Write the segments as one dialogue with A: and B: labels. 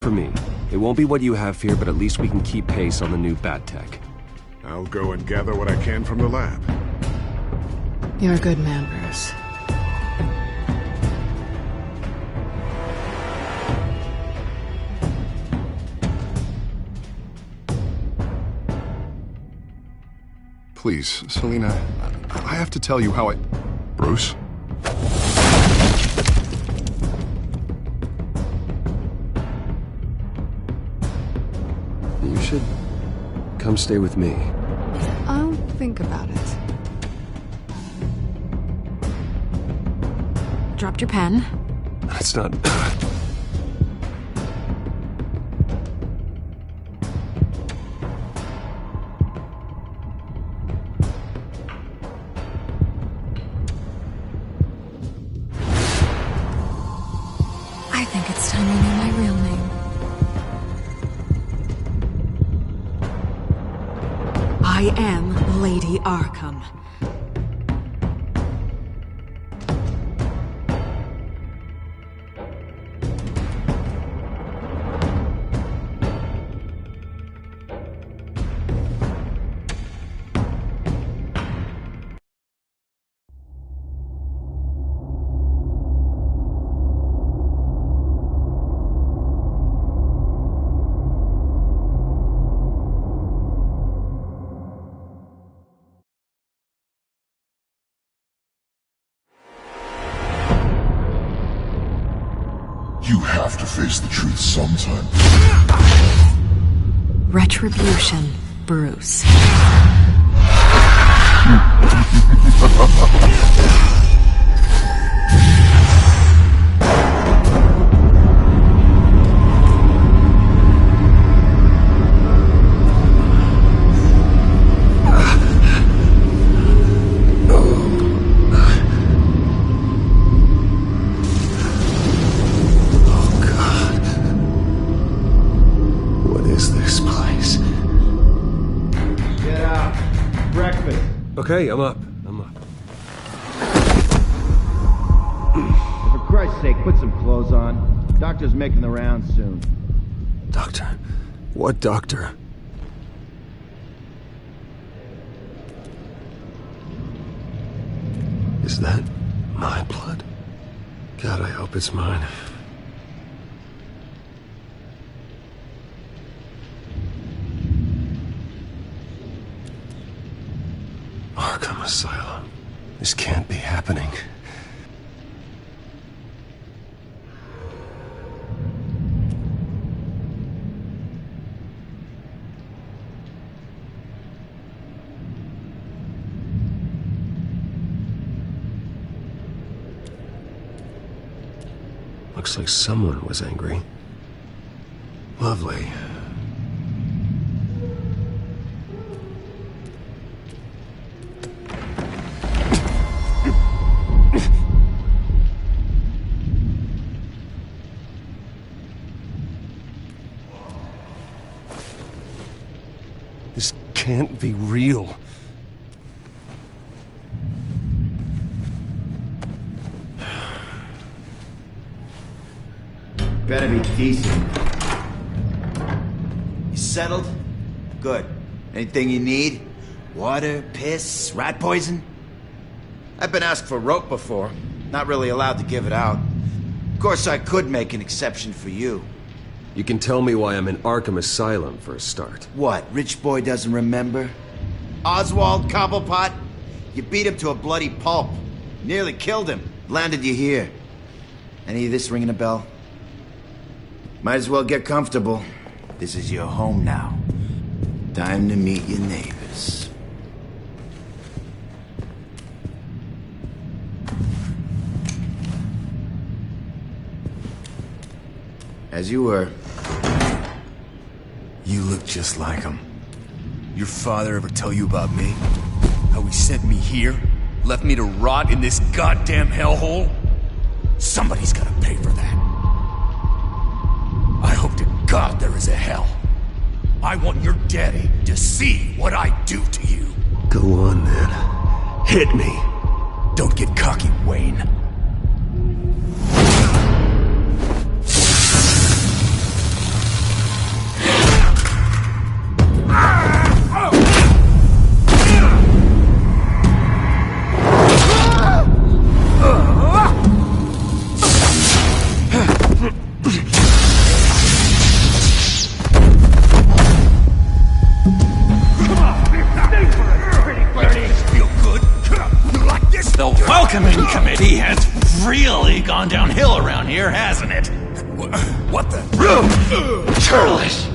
A: For me. It won't be what you have here, but at least we can keep pace on the new bat tech.
B: I'll go and gather what I can from the lab.
C: You're a good man, Bruce.
D: Please, Selina, I have to tell you how I... Bruce?
A: You should come stay with me.
C: I'll think about it.
E: Dropped your pen.
A: That's not...
E: I think it's time you knew my real name. I am Lady Arkham.
F: You have to face the truth sometime.
E: Retribution, Bruce.
A: Okay, I'm up.
G: For Christ's sake, put some clothes on. Doctor's making the rounds soon.
A: Doctor? What doctor? Is that my blood? God, I hope it's mine. Arkham Asylum. This can't be happening. Looks like someone was angry. Lovely. This can't be real.
G: Better be decent. You settled? Good. Anything you need? Water, piss, rat poison? I've been asked for rope before. Not really allowed to give it out. Of course, I could make an exception for you.
A: You can tell me why I'm in Arkham Asylum for a start.
G: What, rich boy doesn't remember? Oswald Cobblepot? You beat him to a bloody pulp. Nearly killed him. Landed you here. Any of this ringing a bell? Might as well get comfortable. This is your home now. Time to meet your neighbors. As you were.
H: You look just like him. Your father ever tell you about me? How he sent me here? Left me to rot in this goddamn hellhole? Somebody's gotta pay for that. I hope to God there is a hell. I want your daddy to see what I do to you.
A: Go on, then. Hit me.
H: Don't get cocky, Wayne. really gone downhill around here, hasn't it? What the? Churlish!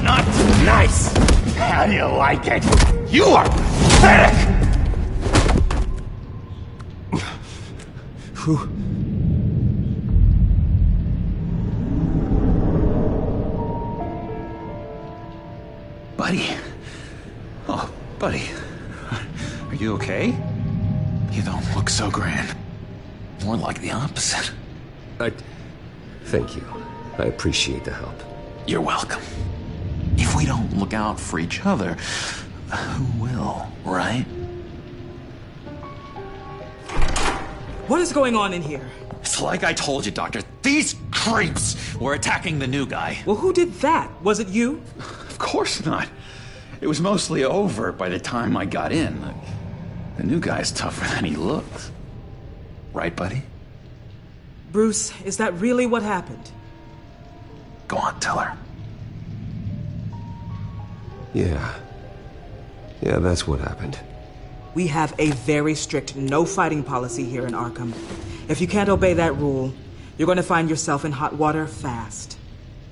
H: Not nice! How do you like it? You are pathetic!
A: Who?
H: Buddy. Oh, buddy. Are you okay? You don't look so grand. More like the opposite.
A: Thank you. I appreciate the help.
H: You're welcome. If we don't look out for each other, who will, right?
I: What is going on in here?
H: It's like I told you, Doctor. These creeps were attacking the new guy.
I: Well, who did that? Was it you?
H: Of course not. It was mostly over by the time I got in. The new guy's tougher than he looks. Right, buddy?
I: Bruce, is that really what happened?
H: Go on, tell her.
A: Yeah. Yeah, that's what happened.
I: We have a very strict no-fighting policy here in Arkham. If you can't obey that rule, you're going to find yourself in hot water fast.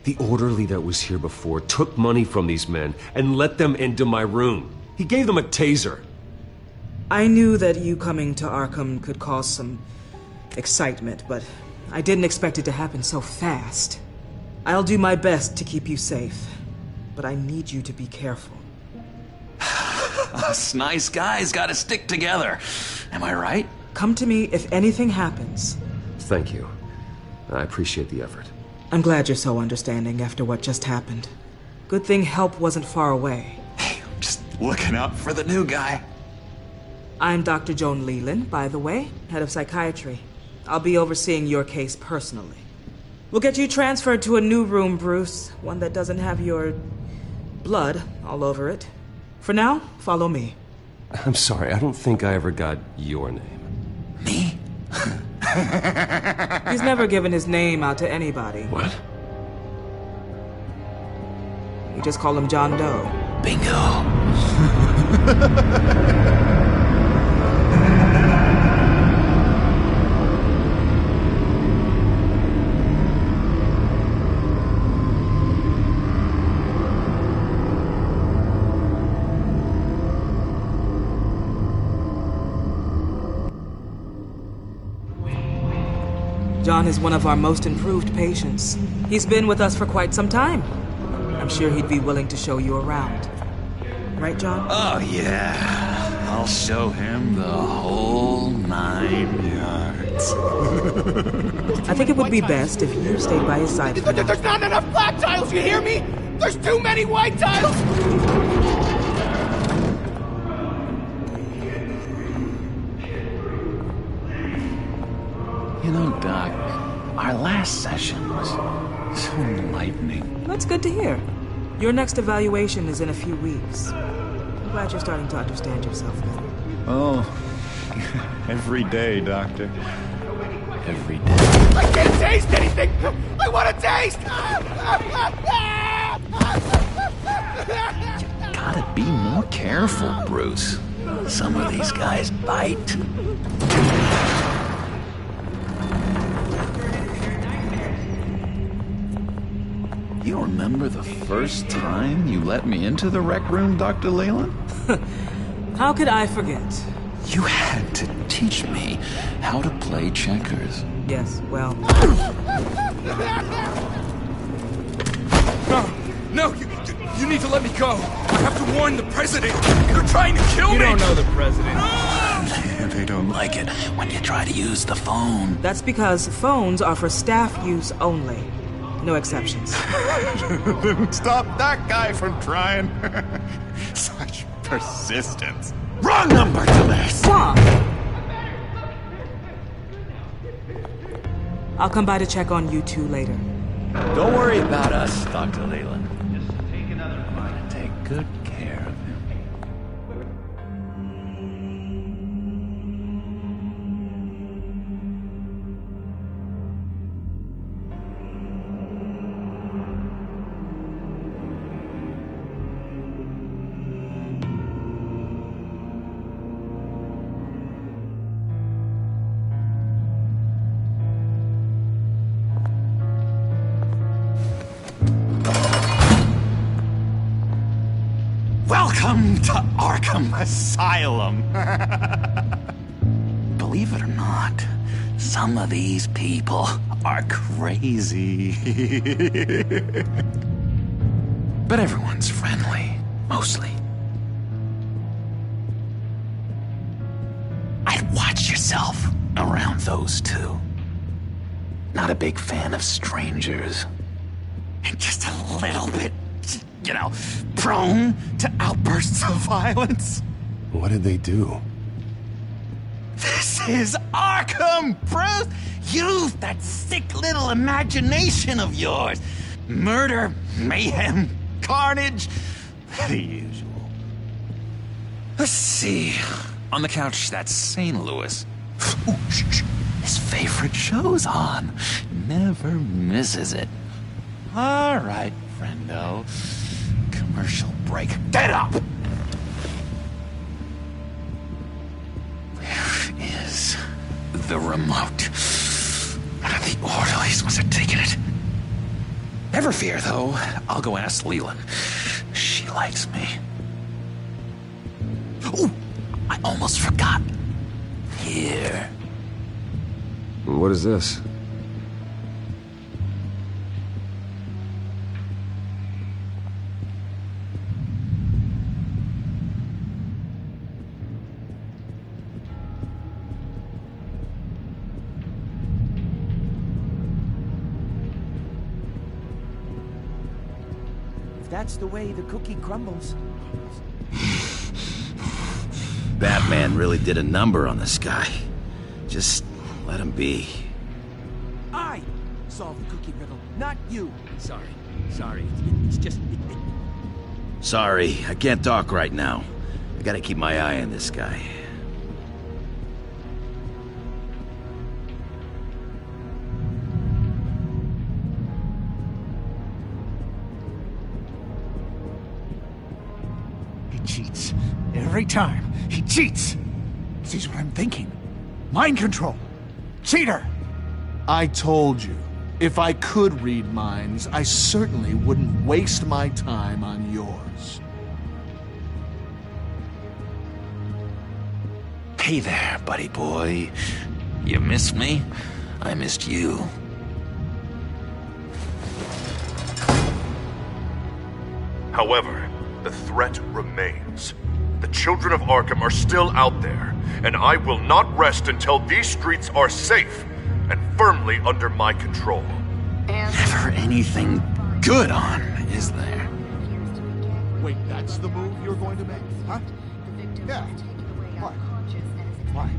A: The orderly that was here before took money from these men and let them into my room. He gave them a taser.
I: I knew that you coming to Arkham could cause some excitement, but I didn't expect it to happen so fast. I'll do my best to keep you safe, but I need you to be careful.
H: Us nice guys gotta stick together. Am I right?
I: Come to me if anything happens.
A: Thank you. I appreciate the effort.
I: I'm glad you're so understanding after what just happened. Good thing help wasn't far away.
H: Hey, I'm just looking out for the new guy.
I: I'm Dr. Joan Leland, by the way, head of psychiatry. I'll be overseeing your case personally. We'll get you transferred to a new room, Bruce. One that doesn't have your blood all over it. For now, follow me.
A: I'm sorry, I don't think I ever got your name.
H: Me?
I: He's never given his name out to anybody.
A: What?
I: We just call him John Doe.
H: Bingo.
I: John is one of our most improved patients. He's been with us for quite some time. I'm sure he'd be willing to show you around. Right, John?
H: Oh, yeah. I'll show him the whole 9 yards.
I: I think it would be best if you stayed by his side.
J: There's not enough black tiles, you hear me? There's too many white tiles!
H: You know, Doc, our last session was so enlightening.
I: That's good to hear. Your next evaluation is in a few weeks. I'm glad you're starting to understand yourself better.
K: Oh, every day, Doctor.
H: Every day.
J: I can't taste anything! I want to taste!
H: You gotta be more careful, Bruce. Some of these guys bite. You remember the first time you let me into the rec room, Dr. Leland?
I: How could I forget?
H: You had to teach me how to play checkers.
I: Yes, well...
L: No, you need to let me go. I have to warn the president. They're trying to kill me.
K: You don't know the president.
H: They don't like it when you try to use the phone.
I: That's because phones are for staff use only. No exceptions.
K: Stop that guy from trying. Such persistence.
H: Wrong number to this!
I: Stop! I'll come by to check on you two later.
H: Don't worry about us, Dr. Leland. Just take another one. Take good care of him. Welcome to Arkham Asylum. Believe it or not, some of these people are crazy. But everyone's friendly, mostly. I'd watch yourself around those two. Not a big fan of strangers. And just a little bit, you know, prone to outbursts of violence.
D: What did they do?
H: This is Arkham, Bruce! Use that sick little imagination of yours. Murder, mayhem, carnage, the usual. Let's see. On the couch, that's St. Louis. Ooh, shh. His favorite show's on. Never misses it. All right, friendo. Commercial break. Get up! Where is the remote? One of the orderlies must have taken it. Never fear, though. I'll go ask Leland. She likes me. Ooh, I almost forgot. Here.
A: What is this?
J: If that's the way the cookie crumbles.
H: Batman really did a number on this guy. Just let him be.
J: I solved the cookie riddle, not you. Sorry. It's just...
H: Sorry, I can't talk right now. I gotta keep my eye on this guy.
J: He cheats. Every time. He cheats. Sees what I'm thinking. Mind control. Cheater!
M: I told you, if I could read minds, I certainly wouldn't waste my time on yours.
H: Hey there, buddy boy. You missed me? I missed you.
N: However, the threat remains. The children of Arkham are still out there, and I will not rest until these streets are safe and firmly under my control.
H: Never anything good on, is there?
M: Wait, that's the move you're going to make, huh? Yeah. What? Why?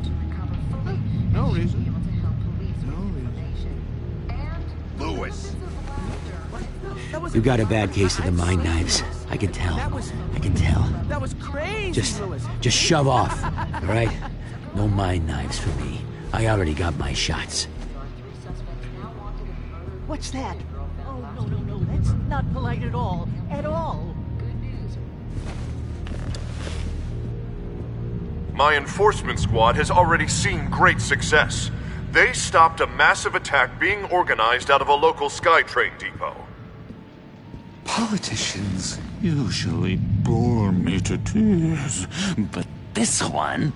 M: No reason.
N: Lewis!
O: You got a bad case of the mind knives. I can tell. I can tell.
J: That was crazy,
O: Just shove off, all right? No mind knives for me. I already got my shots.
J: What's that? Oh, no. That's not polite at all. At all.
N: My enforcement squad has already seen great success. They stopped a massive attack being organized out of a local SkyTrain depot.
H: Politicians usually bore me to tears, but this one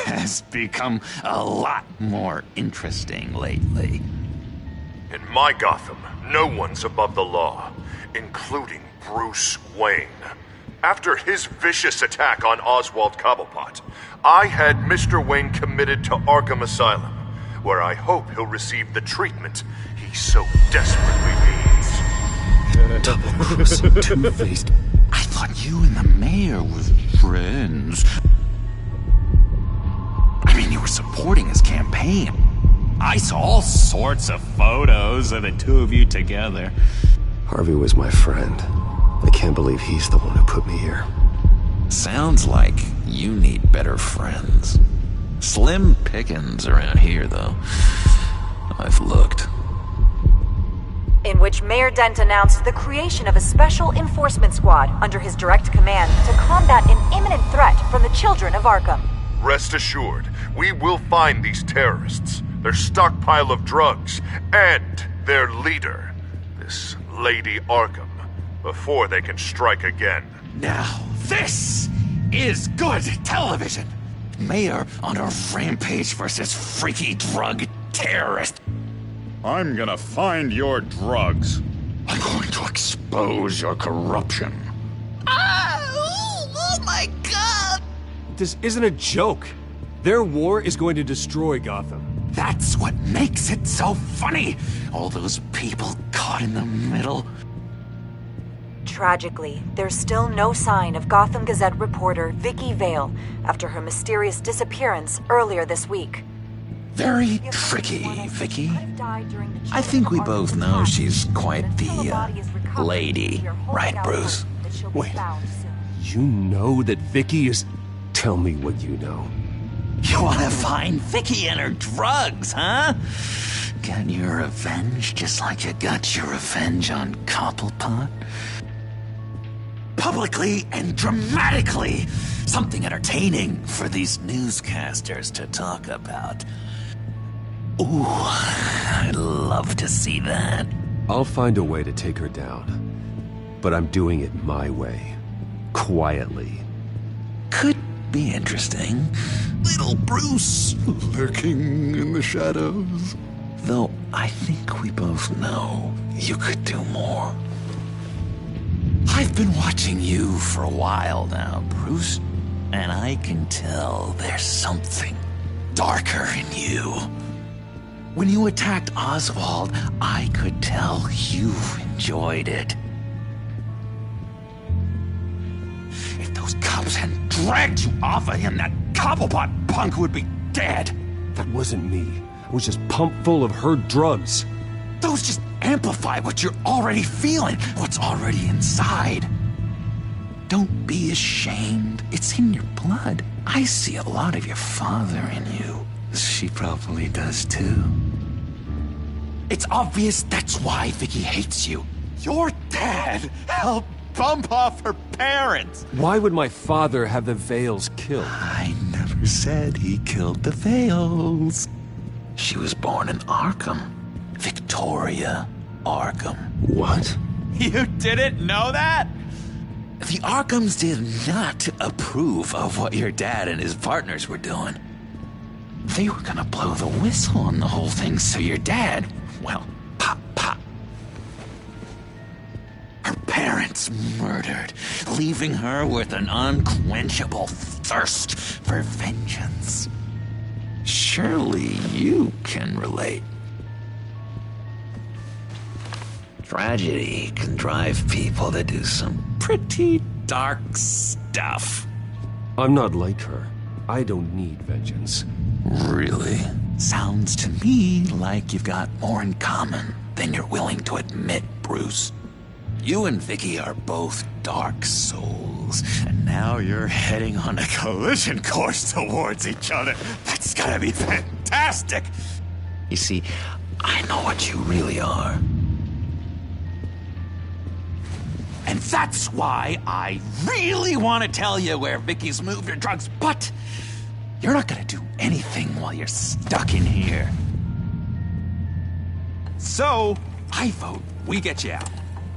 H: has become a lot more interesting lately.
N: In my Gotham, no one's above the law, including Bruce Wayne. After his vicious attack on Oswald Cobblepot, I had Mr. Wayne committed to Arkham Asylum, where I hope he'll receive the treatment he so desperately needs.
O: Double-crossing, two-faced.
H: I thought you and the mayor were friends. I mean, you were supporting his campaign. I saw all sorts of photos of the two of you together.
A: Harvey was my friend. I can't believe he's the one who put me here.
H: Sounds like you need better friends. Slim pickings around here, though. I've looked.
P: In which Mayor Dent announced the creation of a special enforcement squad under his direct command to combat an imminent threat from the children of Arkham.
N: Rest assured, we will find these terrorists, their stockpile of drugs, and their leader, this Lady Arkham, before they can strike again.
H: Now, this is good television. Mayor on a rampage versus freaky drug terrorist.
K: I'm gonna find your drugs.
H: I'm going to expose your corruption.
A: Oh my god! This isn't a joke. Their war is going to destroy Gotham.
H: That's what makes it so funny. All those people caught in the middle.
P: Tragically, there's still no sign of Gotham Gazette reporter Vicky Vale after her mysterious disappearance earlier this week.
H: Very tricky, Vicky. I think we both know she's quite the, lady. Right, Bruce?
A: Wait, you know that Vicky is... Tell me what you know.
H: You wanna find Vicky and her drugs, huh? Get your revenge just like you got your revenge on Cobblepot? Publicly and dramatically! Something entertaining for these newscasters to talk about. Ooh, I'd love to see that.
A: I'll find a way to take her down. But I'm doing it my way. Quietly.
H: Could be interesting. Little Bruce lurking in the shadows. Though I think we both know you could do more. I've been watching you for a while now, Bruce, and I can tell there's something darker in you. When you attacked Oswald, I could tell you enjoyed it. If those cops hadn't dragged you off of him, that Cobblepot punk would be dead.
A: That wasn't me. I was just pumped full of her drugs.
H: Those just amplify what you're already feeling, what's already inside. Don't be ashamed. It's in your blood. I see a lot of your father in you. She probably does too. It's obvious that's why Vicky hates you. Your dad helped bump off her parents.
A: Why would my father have the Vales killed?
H: I never said he killed the Vales. She was born in Arkham. Victoria Arkham.
A: What?
H: You didn't know that? The Arkhams did not approve of what your dad and his partners were doing. They were gonna blow the whistle on the whole thing, so your dad, well, pop. Her parents murdered, leaving her with an unquenchable thirst for vengeance. Surely you can relate. Tragedy can drive people to do some pretty dark stuff.
A: I'm not like her. I don't need vengeance.
H: Really? Sounds to me like you've got more in common than you're willing to admit, Bruce. You and Vicky are both dark souls, and now you're heading on a collision course towards each other. That's gotta be fantastic! You see, I know what you really are. And that's why I really want to tell you where Vicky's moved her drugs, but you're not gonna do anything while you're stuck in here. So, I vote we get you out.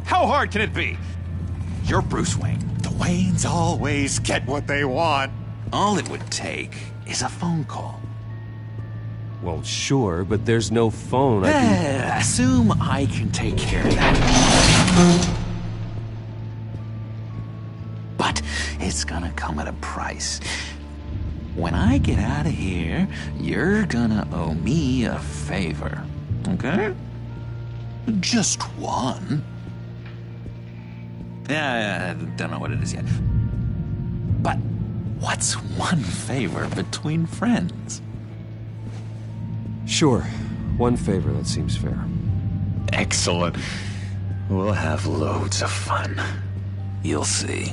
H: How hard can it be? You're Bruce Wayne. The Waynes always get what they want. All it would take is a phone call.
A: Well, sure, but there's no phone.
H: Assume I can take care of that. But it's gonna come at a price. When I get out of here, you're gonna owe me a favor, okay? Just one. Yeah, I don't know what it is yet. But what's one favor between friends?
A: Sure. One favor, that seems fair.
H: Excellent. We'll have loads of fun. You'll see.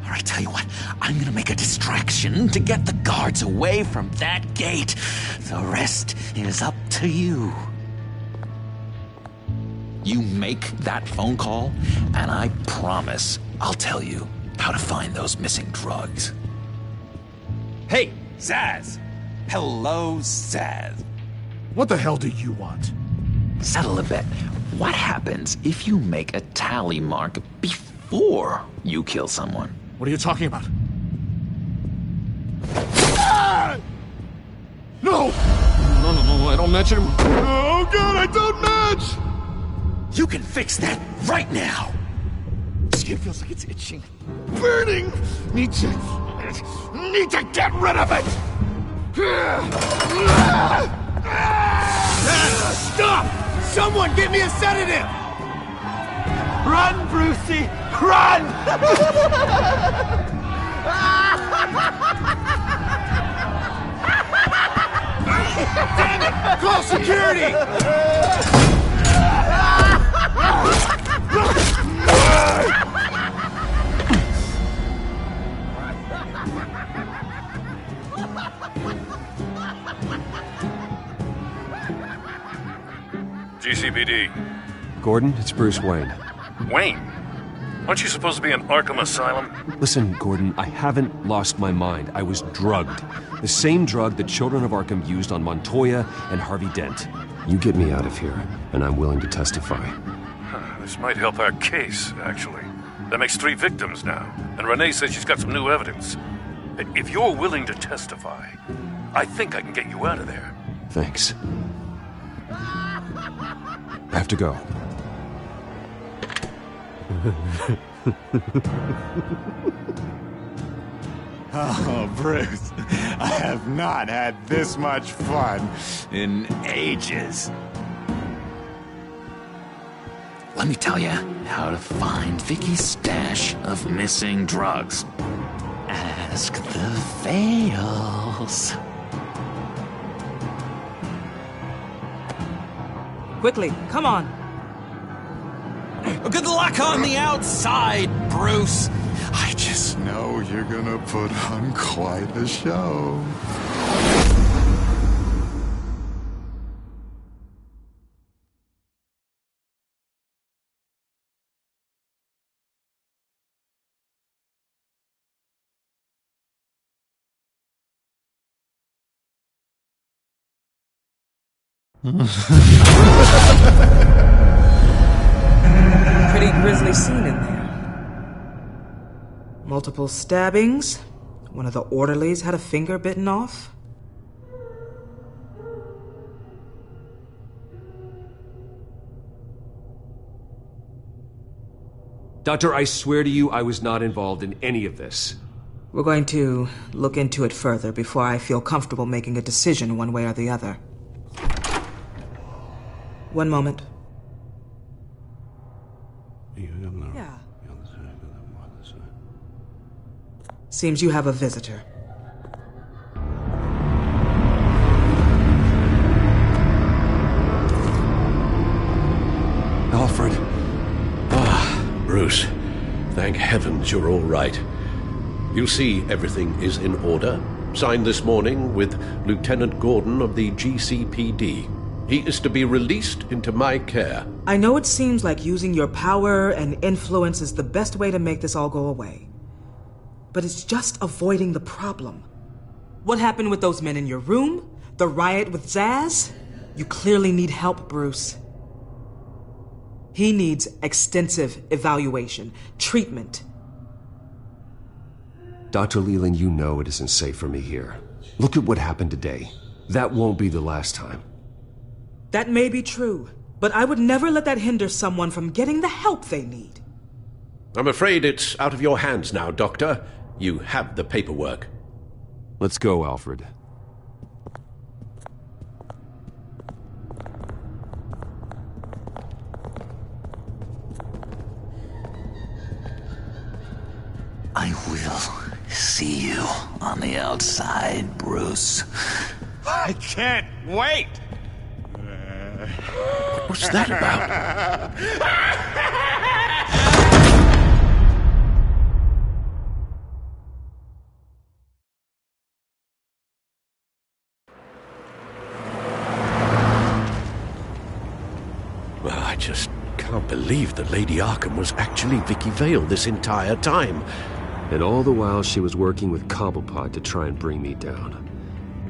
H: All right, tell you what, I'm gonna make a distraction to get the guards away from that gate. The rest is up to you. You make that phone call, and I promise I'll tell you how to find those missing drugs. Hey, Zaz! Hello, Zaz.
J: What the hell do you want?
H: Settle a bet. What happens if you make a tally mark before before you kill someone.
J: What are you talking about? No! No, I don't match anymore. Oh god, I don't match!
H: You can fix that right now!
J: Skin feels like it's itching. Burning! Need to get rid of it! Stop! Someone give me a sedative!
H: Run, Brucey! Run!
J: Damn it! Call security!
N: GCPD.
A: Gordon, it's Bruce Wayne.
N: Wayne? Aren't you supposed to be in Arkham Asylum?
A: Listen, Gordon, I haven't lost my mind. I was drugged. The same drug the children of Arkham used on Montoya and Harvey Dent. You get me out of here, and I'm willing to testify.
N: This might help our case, actually. That makes 3 victims now, and Renee says she's got some new evidence. If you're willing to testify, I think I can get you out of there.
A: Thanks. I have to go.
J: Oh, Bruce, I have not had this much fun in ages.
H: Let me tell you how to find Vicky's stash of missing drugs. Ask the Vales.
I: Quickly, come on.
H: Good luck on the outside, Bruce.
J: I just know you're gonna put on quite the show.
I: Pretty grisly scene in there. Multiple stabbings. One of the orderlies had a finger bitten off.
A: Doctor, I swear to you I was not involved in any of this.
I: We're going to look into it further before I feel comfortable making a decision one way or the other. One moment. Yeah. Seems you have a visitor.
Q: Alfred. Bruce. Thank heavens you're all right. You see, everything is in order. Signed this morning with Lieutenant Gordon of the GCPD. He is to be released into my care.
I: I know it seems like using your power and influence is the best way to make this all go away. But it's just avoiding the problem. What happened with those men in your room? The riot with Zaz? You clearly need help, Bruce. He needs extensive evaluation, treatment.
A: Dr. Leland, you know it isn't safe for me here. Look at what happened today. That won't be the last time.
I: That may be true, but I would never let that hinder someone from getting the help they need.
Q: I'm afraid it's out of your hands now, Doctor. You have the paperwork.
A: Let's go, Alfred.
H: I will see you on the outside, Bruce.
J: I can't wait!
Q: What's that about? Well, I just can't believe that Lady Arkham was actually Vicky Vale this entire time.
A: And all the while she was working with Cobblepot to try and bring me down.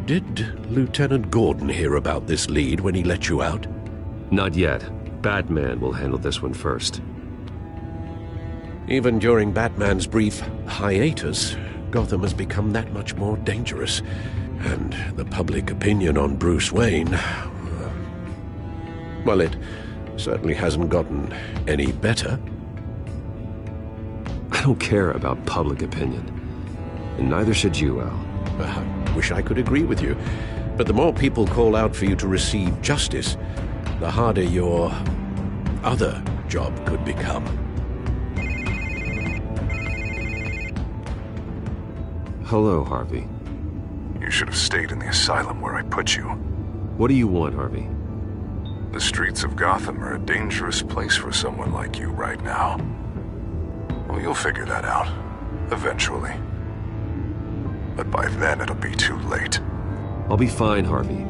Q: Did Lieutenant Gordon hear about this lead when he let you out?
A: Not yet. Batman will handle this one first.
Q: Even during Batman's brief hiatus, Gotham has become that much more dangerous. And the public opinion on Bruce Wayne... well, it certainly hasn't gotten any better.
A: I don't care about public opinion. And neither should you, Al.
Q: I wish I could agree with you. But the more people call out for you to receive justice, the harder your other job could become.
A: Hello, Harvey.
N: You should have stayed in the asylum where I put you.
A: What do you want, Harvey?
N: The streets of Gotham are a dangerous place for someone like you right now. Well, you'll figure that out. Eventually. But by then, it'll be too late.
A: I'll be fine, Harvey.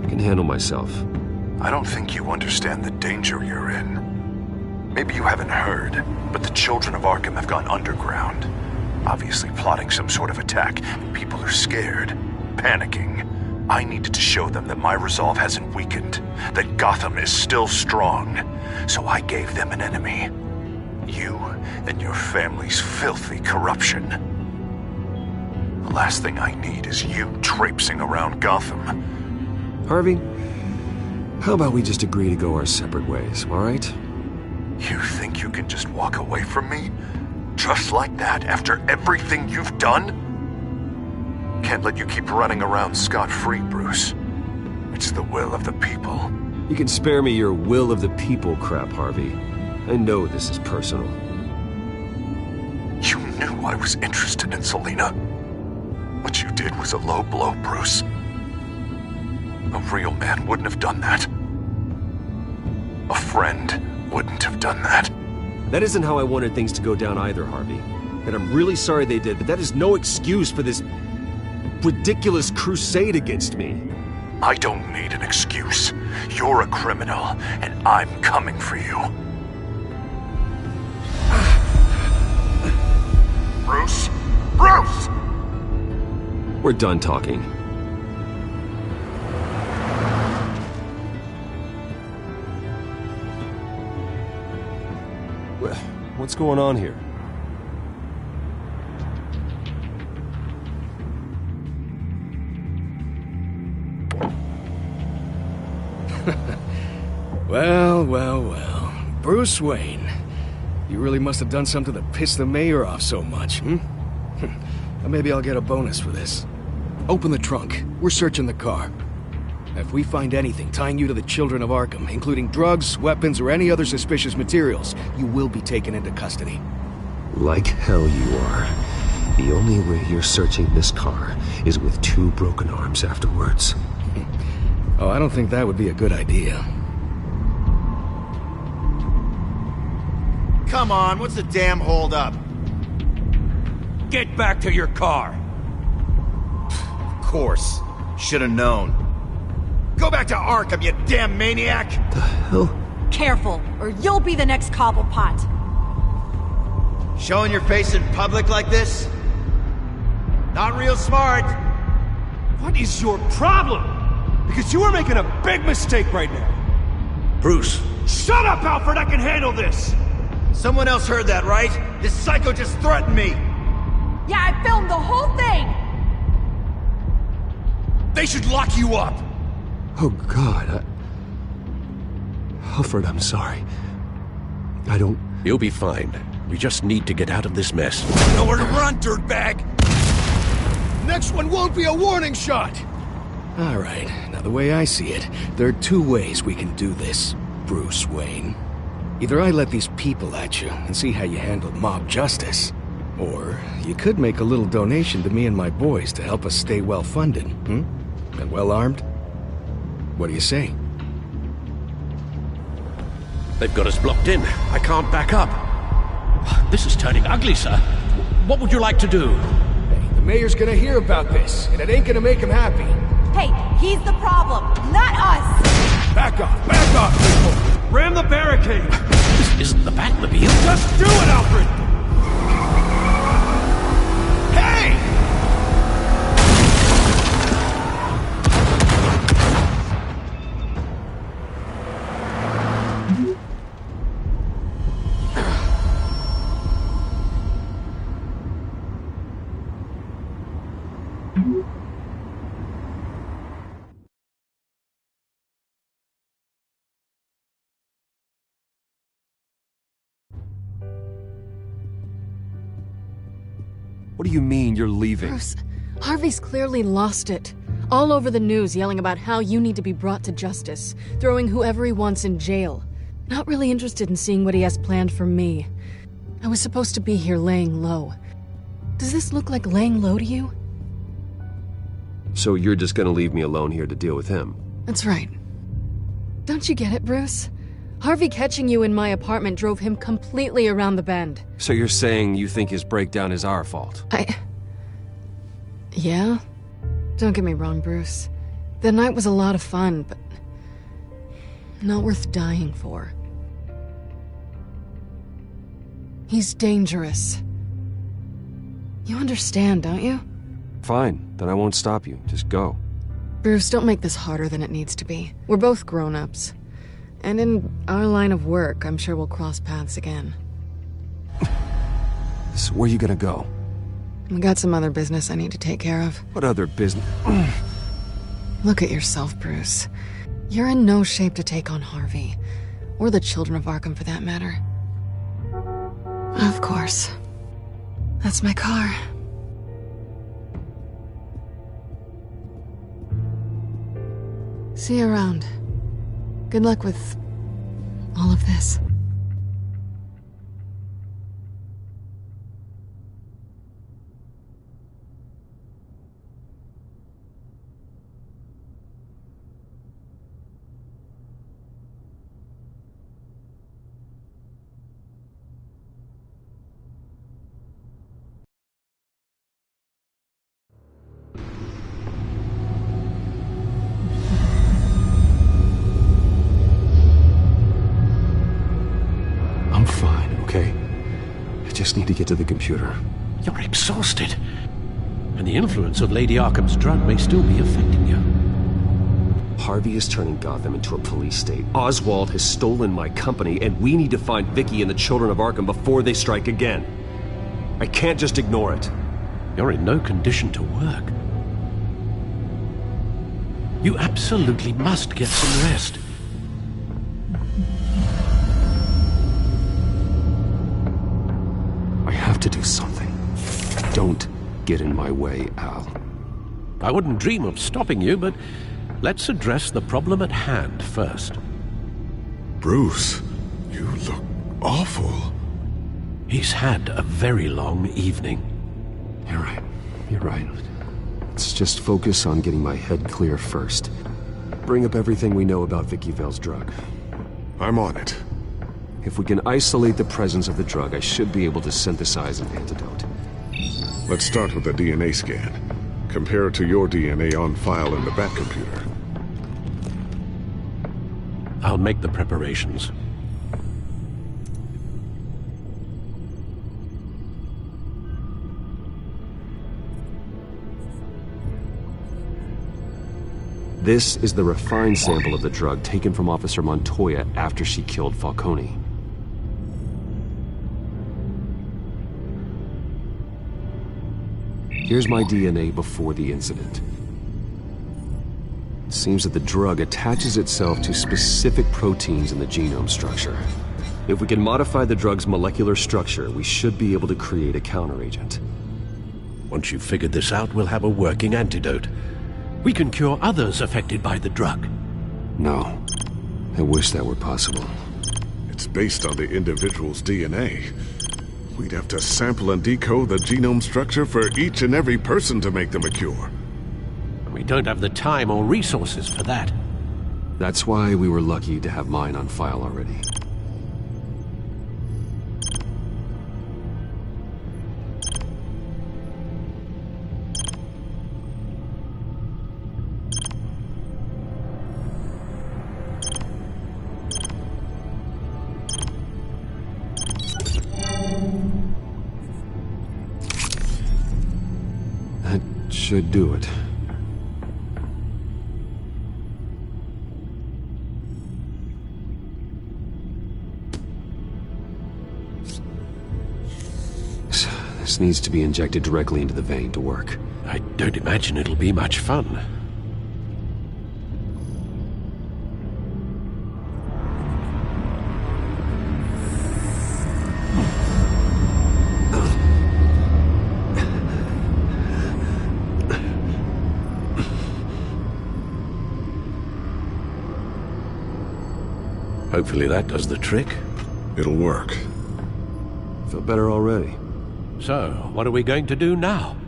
A: I can handle myself.
N: I don't think you understand the danger you're in. Maybe you haven't heard, but the children of Arkham have gone underground. Obviously plotting some sort of attack. People are scared, panicking. I needed to show them that my resolve hasn't weakened, that Gotham is still strong. So I gave them an enemy. You and your family's filthy corruption. The last thing I need is you traipsing around Gotham.
A: Harvey, how about we just agree to go our separate ways, all right?
N: You think you can just walk away from me? Just like that, after everything you've done? Can't let you keep running around scot-free, Bruce. It's the will of the people.
A: You can spare me your will of the people crap, Harvey. I know this is personal.
N: You knew I was interested in Selina. What you did was a low blow, Bruce. A real man wouldn't have done that. A friend wouldn't have done that.
A: That isn't how I wanted things to go down either, Harvey. And I'm really sorry they did, but that is no excuse for this ridiculous crusade against me.
N: I don't need an excuse. You're a criminal, and I'm coming for you. Bruce? Bruce!
A: We're done talking. What's going on here?
R: Well. Bruce Wayne. You really must have done something to piss the mayor off so much, hmm? Maybe I'll get a bonus for this. Open the trunk. We're searching the car. If we find anything tying you to the children of Arkham, including drugs, weapons, or any other suspicious materials, you will be taken into custody.
A: Like hell you are. The only way you're searching this car is with 2 broken arms afterwards.
R: Oh, I don't think that would be a good idea.
G: Come on, what's the damn holdup?
H: Get back to your car!
G: Of course. Should've known. Go back to Arkham, you damn maniac!
A: The hell?
E: Careful, or you'll be the next Cobblepot.
G: Showing your face in public like this? Not real smart.
S: What is your problem? Because you are making a big mistake right now.
Q: Bruce.
S: Shut up, Alfred! I can handle this!
G: Someone else heard that, right? This psycho just threatened me!
E: Yeah, I filmed the whole thing!
H: They should lock you up!
A: Oh, God, Alfred, I'm sorry. I don't...
Q: You'll be fine. We just need to get out of this mess.
H: Nowhere to run, dirtbag!
R: Next one won't be a warning shot! Alright, now the way I see it, there are 2 ways we can do this, Bruce Wayne. Either I let these people at you and see how you handle mob justice, or you could make a little donation to me and my boys to help us stay well-funded, and well-armed. What do you say?
Q: They've got us blocked in. I can't back up.
O: This is turning ugly, sir. What would you like to do?
R: Hey, the mayor's gonna hear about this, and it ain't gonna make him happy.
E: Hey, he's the problem, not us!
R: Back off, people!
S: Ram the barricade!
O: This isn't the Batmobile.
S: Just do it, Alfred!
R: Hey!
A: What do you mean you're leaving?
C: Bruce, Harvey's clearly lost it. All over the news yelling about how you need to be brought to justice, throwing whoever he wants in jail. Not really interested in seeing what he has planned for me. I was supposed to be here laying low. Does this look like laying low to you?
A: So you're just gonna leave me alone here to deal with him?
C: That's right. Don't you get it, Bruce? Harvey catching you in my apartment drove him completely around the bend.
A: So you're saying you think his breakdown is our fault?
C: Yeah? Don't get me wrong, Bruce. The night was a lot of fun, but not worth dying for. He's dangerous. You understand, don't you?
A: Fine, then I won't stop you. Just go.
C: Bruce, don't make this harder than it needs to be. We're both grown-ups. And in our line of work, I'm sure we'll cross paths again.
A: So where are you gonna go?
C: I got some other business I need to take care of.
A: What other business?
C: Look at yourself, Bruce. You're in no shape to take on Harvey. Or the children of Arkham, for that matter. Of course. That's my car. See you around. Good luck with all of this.
A: Just need to get to the computer.
Q: You're exhausted. And the influence of Lady Arkham's drug may still be affecting you.
A: Harvey is turning Gotham into a police state. Oswald has stolen my company, and we need to find Vicky and the children of Arkham before they strike again. I can't just ignore it.
Q: You're in no condition to work. You absolutely must get some rest.
A: I have to do something. Don't get in my way, Al.
Q: I wouldn't dream of stopping you, but let's address the problem at hand first.
B: Bruce, you look awful.
Q: He's had a very long evening.
A: You're right. You're right. Let's just focus on getting my head clear first. Bring up everything we know about Vicky Vale's drug.
B: I'm on it.
A: If we can isolate the presence of the drug, I should be able to synthesize an antidote.
B: Let's start with a DNA scan. Compare it to your DNA on file in the Batcomputer.
Q: I'll make the preparations.
A: This is the refined sample of the drug taken from Officer Montoya after she killed Falcone. Here's my DNA before the incident. It seems that the drug attaches itself to specific proteins in the genome structure. If we can modify the drug's molecular structure, we should be able to create a counteragent.
Q: Once you've figured this out, we'll have a working antidote. We can cure others affected by the drug.
A: No. I wish that were possible.
B: It's based on the individual's DNA. We'd have to sample and decode the genome structure for each and every person to make them a cure.
Q: We don't have the time or resources for that.
A: That's why we were lucky to have mine on file already. That should do it. This needs to be injected directly into the vein to work.
Q: I don't imagine it'll be much fun. Hopefully that does the trick.
B: It'll work.
A: Feel better already.
Q: So, what are we going to do now?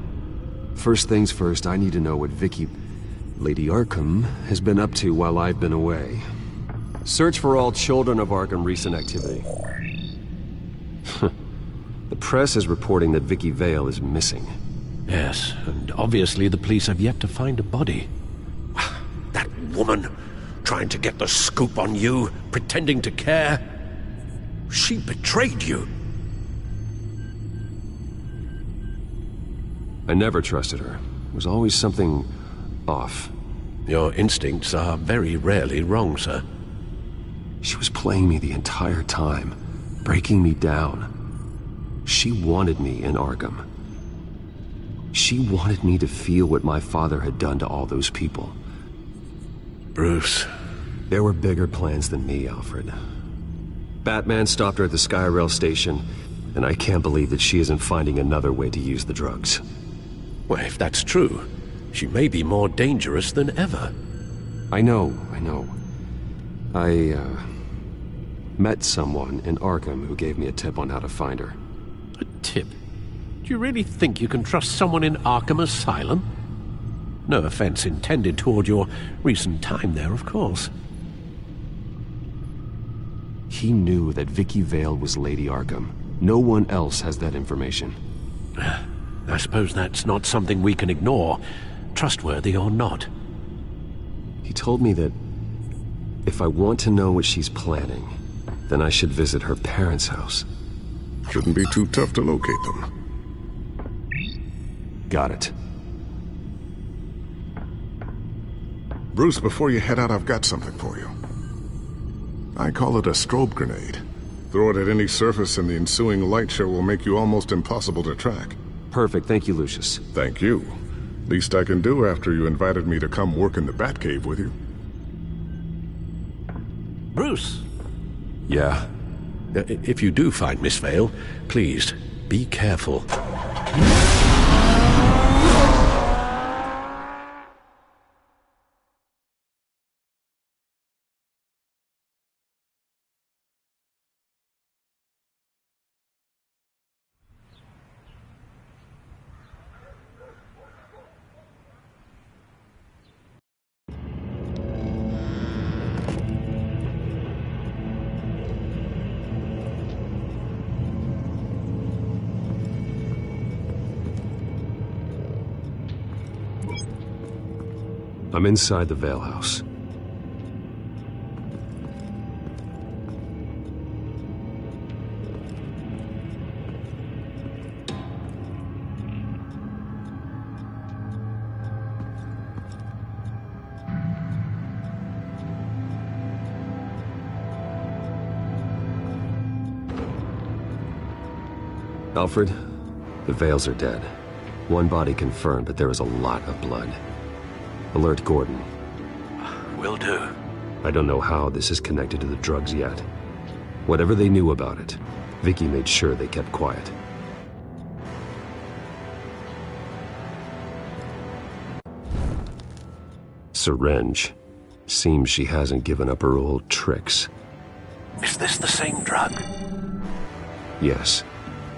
A: First things first, I need to know what Lady Arkham, has been up to while I've been away. Search for all children of Arkham recent activity. The press is reporting that Vicky Vale is missing.
Q: Yes, and obviously the police have yet to find a body. That woman, trying to get the scoop on you, pretending to care. She betrayed you.
A: I never trusted her. There was always something off.
Q: Your instincts are very rarely wrong, sir.
A: She was playing me the entire time, breaking me down. She wanted me in Arkham. She wanted me to feel what my father had done to all those people.
Q: Bruce.
A: There were bigger plans than me, Alfred. Batman stopped her at the Skyrail station, and I can't believe that she isn't finding another way to use the drugs.
Q: Well, if that's true, she may be more dangerous than ever.
A: I know. I met someone in Arkham who gave me a tip on how to find her.
Q: A tip? Do you really think you can trust someone in Arkham Asylum? No offense intended toward your recent time there, of course.
A: He knew that Vicky Vale was Lady Arkham. No one else has that information.
Q: I suppose that's not something we can ignore, trustworthy or not.
A: He told me that if I want to know what she's planning, then I should visit her parents' house.
B: Shouldn't be too tough to locate them.
A: Got it.
B: Bruce, before you head out, I've got something for you. I call it a strobe grenade. Throw it at any surface and the ensuing light show will make you almost impossible to track.
A: Perfect, thank you, Lucius.
B: Thank you. Least I can do after you invited me to come work in the Batcave with you.
Q: Bruce!
A: Yeah?
Q: If you do find Miss Vale, please, be careful.
A: I'm inside the Vale house. Alfred, the Vales are dead. One body confirmed, but there is a lot of blood. Alert Gordon.
Q: Will do.
A: I don't know how this is connected to the drugs yet. Whatever they knew about it, Vicky made sure they kept quiet. Syringe. Seems she hasn't given up her old tricks.
Q: Is this the same drug?
A: Yes,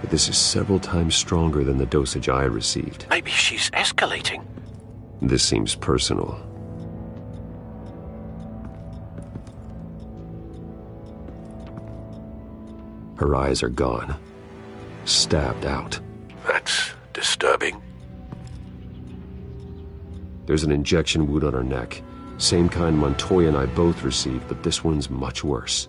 A: but this is several times stronger than the dosage I received.
Q: Maybe she's escalating.
A: This seems personal. Her eyes are gone. Stabbed out.
Q: That's disturbing.
A: There's an injection wound on her neck. Same kind Montoya and I both received, but this one's much worse.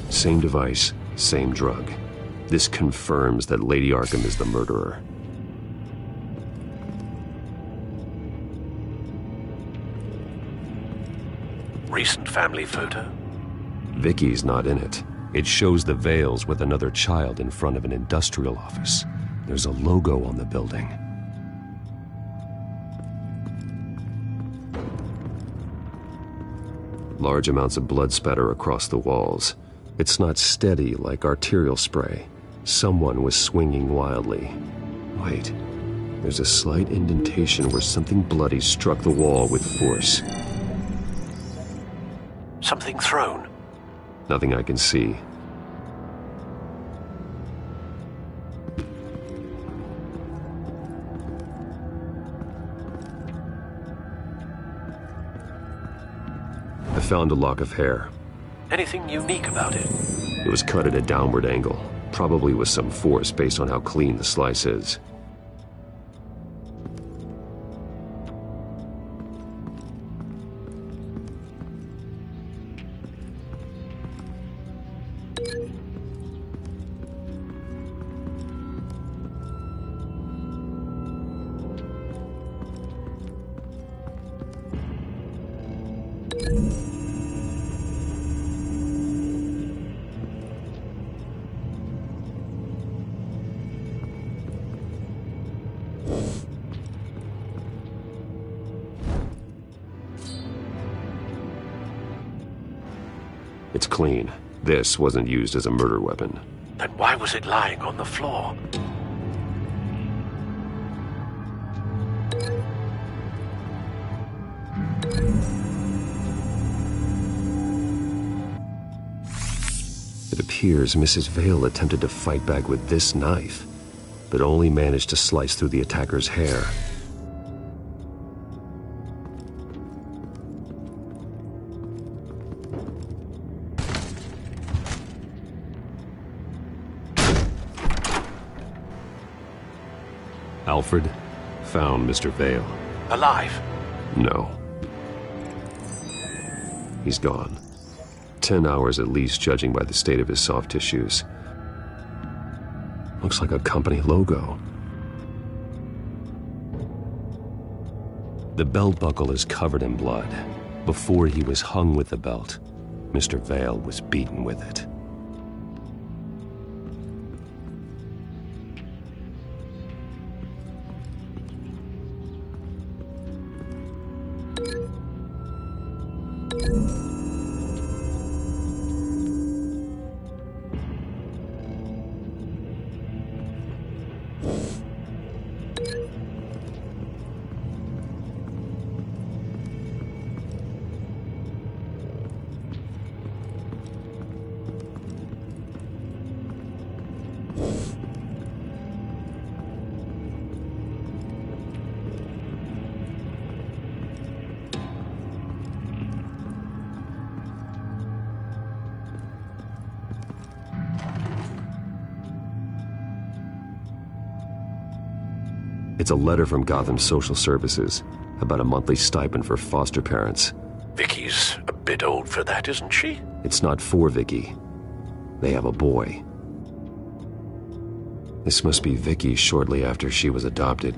A: Same device, same drug. This confirms that Lady Arkham is the murderer.
Q: Recent family photo?
A: Vicky's not in it. It shows the Vales with another child in front of an industrial office. There's a logo on the building. Large amounts of blood spatter across the walls. It's not steady like arterial spray. Someone was swinging wildly. Wait, there's a slight indentation where something bloody struck the wall with force.
Q: Something thrown.
A: Nothing I can see. I found a lock of hair.
Q: Anything unique about it?
A: It was cut at a downward angle, probably with some force based on how clean the slice is. It's clean. This wasn't used as a murder weapon.
Q: Then why was it lying on the floor?
A: It appears Mrs. Vale attempted to fight back with this knife, but only managed to slice through the attacker's hair. Alfred found Mr. Vale.
Q: Alive?
A: No. He's gone. 10 hours at least, judging by the state of his soft tissues. Looks like a company logo. The belt buckle is covered in blood. Before he was hung with the belt, Mr. Vale was beaten with it. It's a letter from Gotham Social Services about a monthly stipend for foster parents.
Q: Vicky's a bit old for that, isn't she?
A: It's not for Vicky. They have a boy. This must be Vicky shortly after she was adopted.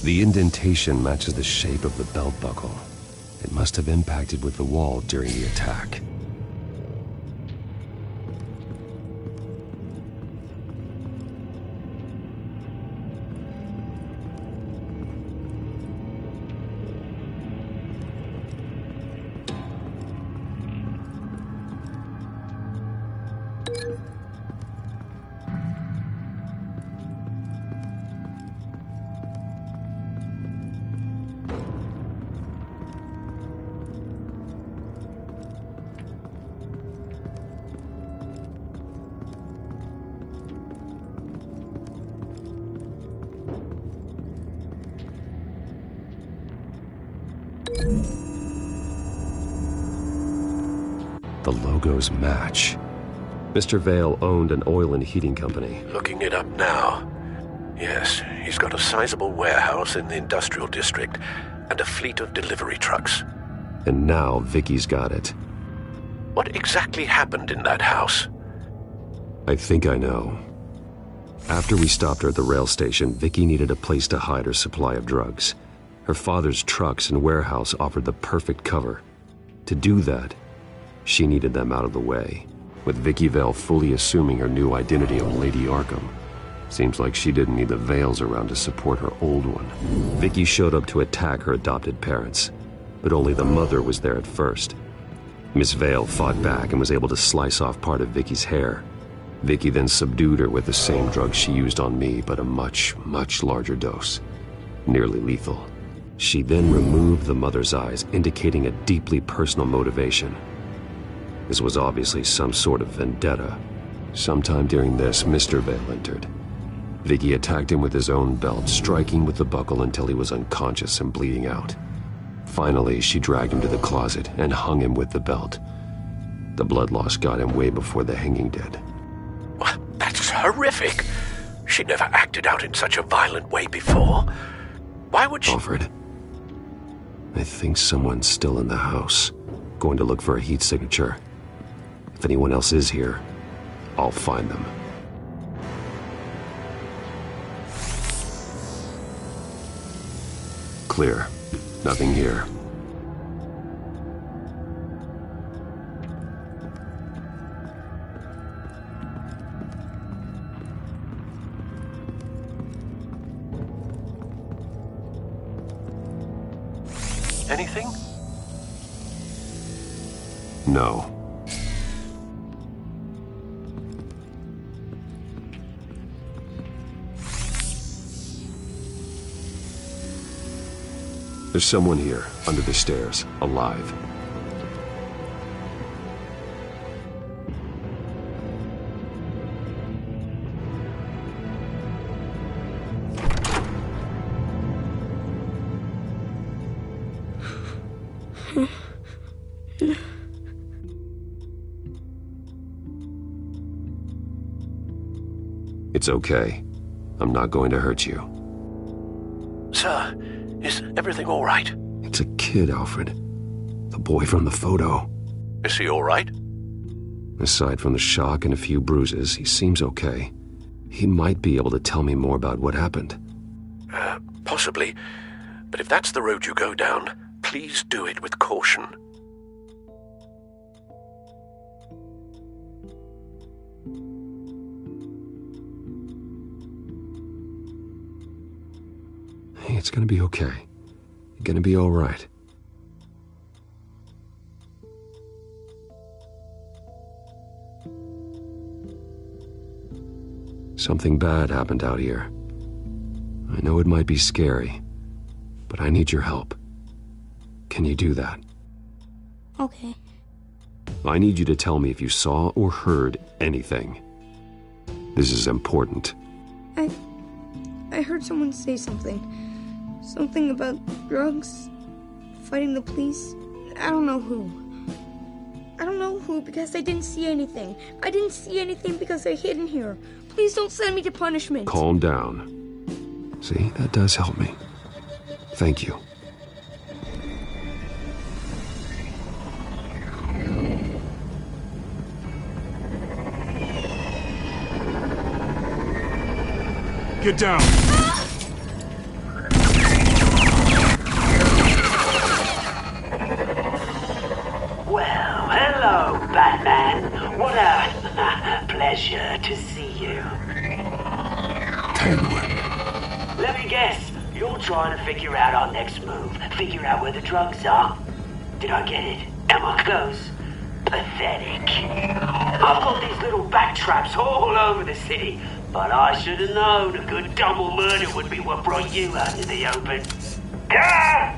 A: The indentation matches the shape of the belt buckle. It must have impacted with the wall during the attack. The logos match. Mr. Vale owned an oil and heating company.
Q: Looking it up now. Yes, he's got a sizable warehouse in the industrial district and a fleet of delivery trucks.
A: And now Vicky's got it.
Q: What exactly happened in that house?
A: I think I know. After we stopped her at the rail station, Vicky needed a place to hide her supply of drugs. Her father's trucks and warehouse offered the perfect cover. To do that, she needed them out of the way, with Vicky Vale fully assuming her new identity of Lady Arkham. Seems like she didn't need the Vales around to support her old one. Vicky showed up to attack her adopted parents, but only the mother was there at first. Miss Vale fought back and was able to slice off part of Vicky's hair. Vicky then subdued her with the same drug she used on me, but a much, much larger dose. Nearly lethal. She then removed the mother's eyes, indicating a deeply personal motivation. This was obviously some sort of vendetta. Sometime during this, Mr. Vale entered. Vicky attacked him with his own belt, striking with the buckle until he was unconscious and bleeding out. Finally, she dragged him to the closet and hung him with the belt. The blood loss got him way before the hanging did.
Q: That's horrific. She never acted out in such a violent way before. Why would she...
A: Alfred, I think someone's still in the house. Going to look for a heat signature. If anyone else is here, I'll find them. Clear. Nothing here.
Q: Anything?
A: No. There's someone here, under the stairs, alive. It's okay. I'm not going to hurt you.
Q: Sir, is everything all right?
A: It's a kid, Alfred. The boy from the photo.
Q: Is he all right?
A: Aside from the shock and a few bruises, he seems okay. He might be able to tell me more about what happened.
Q: Possibly. But if that's the road you go down, please do it with caution.
A: Hey, it's gonna be okay. You're gonna be all right. Something bad happened out here. I know it might be scary, but I need your help. Can you do that?
T: Okay.
A: I need you to tell me if you saw or heard anything. This is important.
T: I heard someone say something. Something about drugs, fighting the police. I don't know who. I don't know who because I didn't see anything. I didn't see anything because I hid in here. Please don't send me to punishment.
A: Calm down. See, that does help me. Thank you.
S: Get down!
U: Well, hello, Batman. What a pleasure to see you. Let me guess, you're trying to figure out our next move. Figure out where the drugs are. Did I get it? Am I close? Pathetic. I've got these little bat traps all over the city, but I should have known a good double murder would be what brought you out in the open. Ah!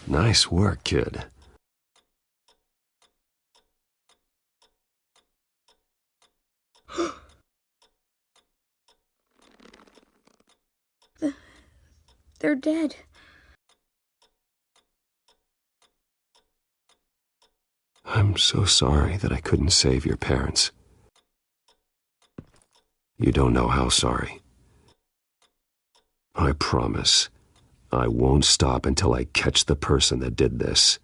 A: Nice work, kid.
T: They're dead.
A: I'm so sorry that I couldn't save your parents. You don't know how sorry. I promise, I won't stop until I catch the person that did this.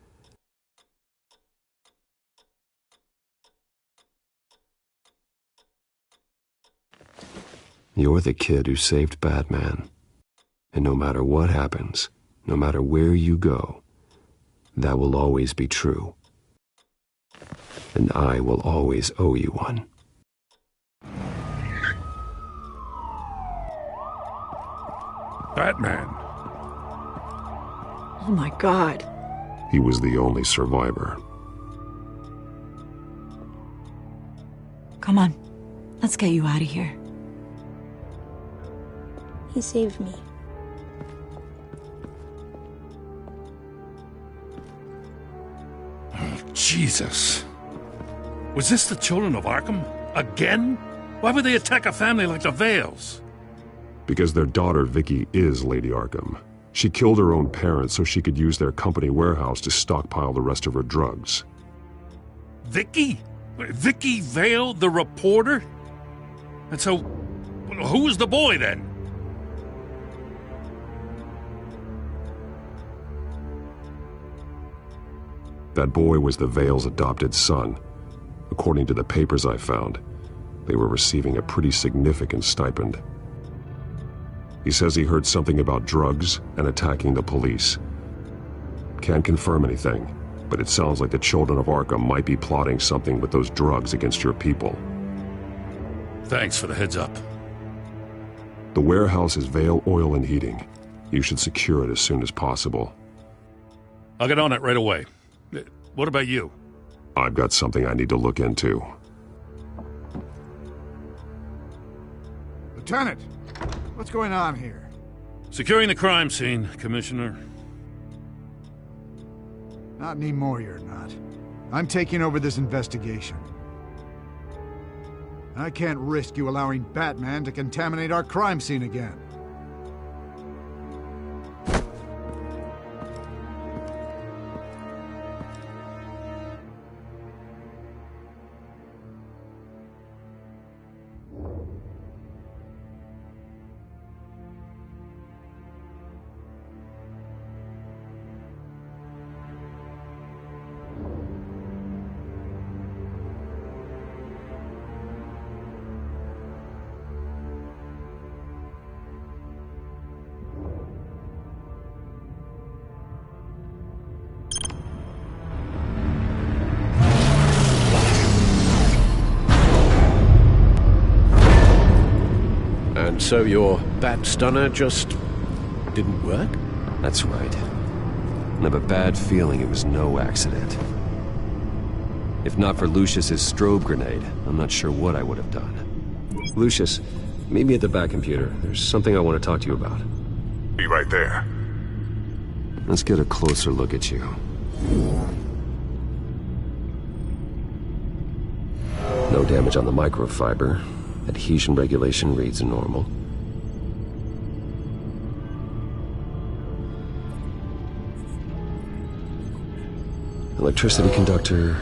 A: You're the kid who saved Batman. And no matter what happens, no matter where you go, that will always be true. And I will always owe you one.
K: Batman.
C: Oh my God.
B: He was the only survivor.
E: Come on. Let's get you out of here.
T: He saved me.
K: Oh, Jesus. Was this the children of Arkham? Again? Why would they attack a family like the Vales?
B: Because their daughter, Vicky, is Lady Arkham. She killed her own parents so she could use their company warehouse to stockpile the rest of her drugs.
K: Vicky? Vicky Vale, the reporter? And so, who was the boy then?
B: That boy was the Vale's adopted son. According to the papers I found, they were receiving a pretty significant stipend. He says he heard something about drugs and attacking the police. Can't confirm anything, but it sounds like the children of Arkham might be plotting something with those drugs against your people.
K: Thanks for the heads up.
B: The warehouse is Vale Oil and Heating. You should secure it as soon as possible.
K: I'll get on it right away. What about you?
B: I've got something I need to look into.
J: Lieutenant, what's going on here?
K: Securing the crime scene, Commissioner.
J: Not anymore, you're not. I'm taking over this investigation. I can't risk you allowing Batman to contaminate our crime scene again.
Q: And so your bat stunner just didn't work?
A: That's right. I have a bad feeling it was no accident. If not for Lucius's strobe grenade, I'm not sure what I would have done. Lucius, meet me at the back computer. There's something I want to talk to you about.
B: Be right there.
A: Let's get a closer look at you. No damage on the microfiber. Adhesion regulation reads normal. Electricity conductor,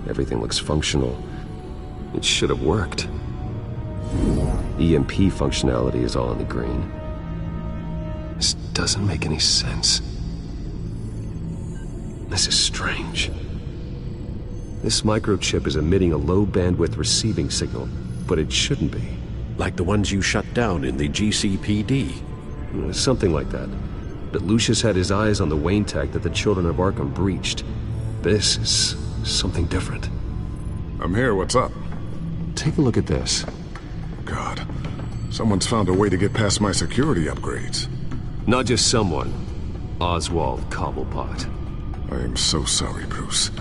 A: everything looks functional. It should have worked. EMP functionality is all in the green. This doesn't make any sense. This is strange. This microchip is emitting a low-bandwidth receiving signal, but it shouldn't be.
Q: Like the ones you shut down in the GCPD.
A: Something like that. But Lucius had his eyes on the Wayne tech that the children of Arkham breached. This is something different.
B: I'm here, what's up?
A: Take a look at this.
B: God, someone's found a way to get past my security upgrades.
A: Not just someone. Oswald Cobblepot.
B: I am so sorry, Bruce.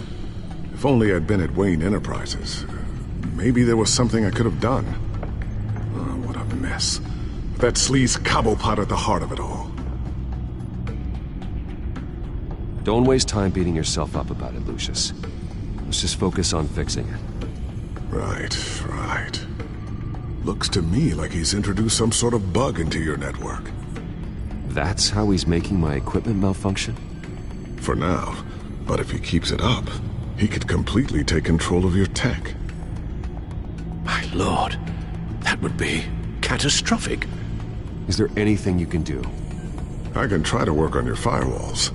B: If only I'd been at Wayne Enterprises. Maybe there was something I could have done. Oh, what a mess. That sleaze Cobblepot at the heart of it all.
A: Don't waste time beating yourself up about it, Lucius. Let's just focus on fixing it.
B: Right. Looks to me like he's introduced some sort of bug into your network.
A: That's how he's making my equipment malfunction?
B: For now. But if he keeps it up, he could completely take control of your tech.
Q: My lord, that would be catastrophic.
A: Is there anything you can do?
B: I can try to work on your firewalls.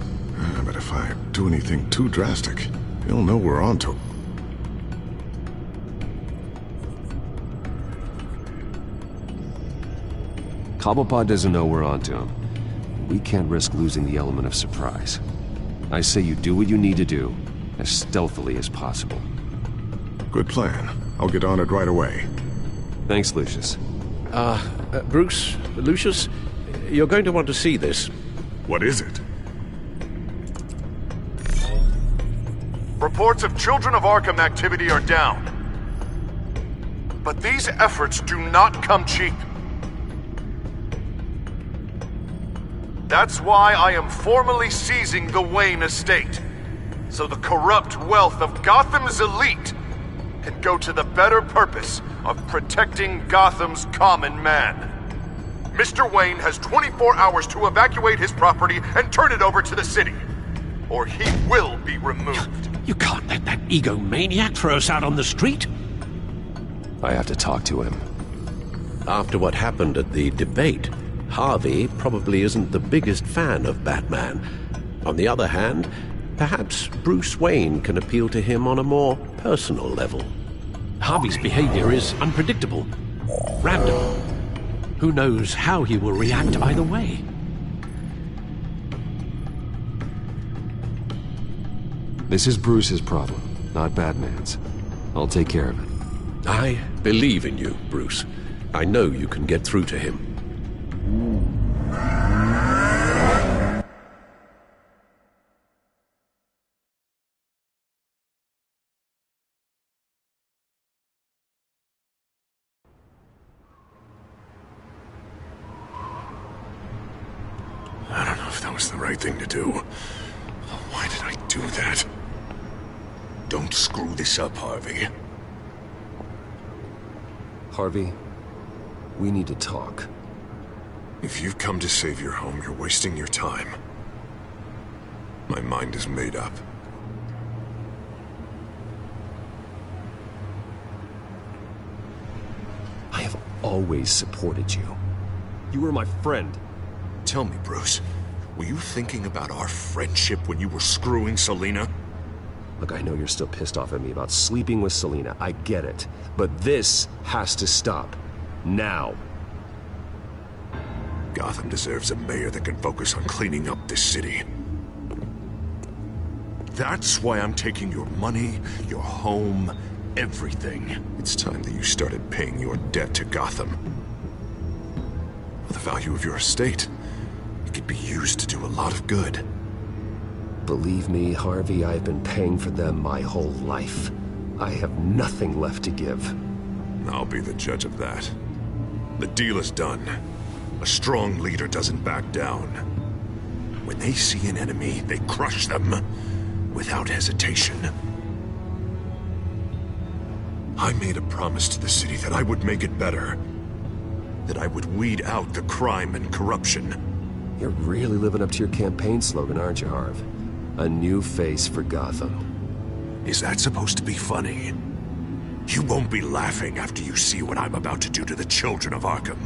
B: But if I do anything too drastic, he'll know we're onto him.
A: Cobblepot doesn't know we're onto him. We can't risk losing the element of surprise. I say you do what you need to do, as stealthily as possible.
B: Good plan. I'll get on it right away.
A: Thanks, Lucius.
Q: Bruce, Lucius, you're going to want to see this.
B: What is it?
N: Reports of Children of Arkham activity are down. But these efforts do not come cheap. That's why I am formally seizing the Wayne estate, so the corrupt wealth of Gotham's elite can go to the better purpose of protecting Gotham's common man. Mr. Wayne has 24 hours to evacuate his property and turn it over to the city, or he will be removed.
Q: You can't let that egomaniac throw us out on the street.
A: I have to talk to him.
Q: After what happened at the debate, Harvey probably isn't the biggest fan of Batman. On the other hand, perhaps Bruce Wayne can appeal to him on a more personal level. Harvey's behavior is unpredictable, random. Who knows how he will react either way?
A: This is Bruce's problem, not Batman's. I'll take care of it.
Q: I believe in you, Bruce. I know you can get through to him.
B: I don't know if that was the right thing to do. Why did I do that?
F: Don't screw this up, Harvey.
A: Harvey, we need to talk.
F: If you've come to save your home, you're wasting your time. My mind is made up.
A: I have always supported you. You were my friend.
F: Tell me, Bruce, were you thinking about our friendship when you were screwing Selina?
A: Look, I know you're still pissed off at me about sleeping with Selina. I get it. But this has to stop. Now.
F: Gotham deserves a mayor that can focus on cleaning up this city. That's why I'm taking your money, your home, everything. It's time that you started paying your debt to Gotham. For the value of your estate, it could be used to do a lot of good.
A: Believe me, Harvey, I've been paying for them my whole life. I have nothing left to give.
F: I'll be the judge of that. The deal is done. A strong leader doesn't back down. When they see an enemy, they crush them without hesitation. I made a promise to the city that I would make it better. That I would weed out the crime and corruption.
A: You're really living up to your campaign slogan, aren't you, Harv? A new face for Gotham.
F: Is that supposed to be funny? You won't be laughing after you see what I'm about to do to the children of Arkham.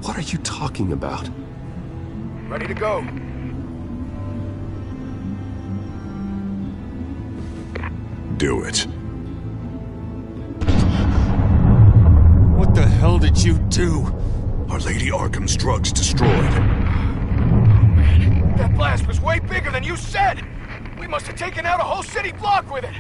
A: What are you talking about?
F: Ready to go. Do it.
S: What the hell did you do?
F: Our Lady Arkham's drugs destroyed.
S: Man, that blast was way bigger than you said! We must have taken out a whole city block with it!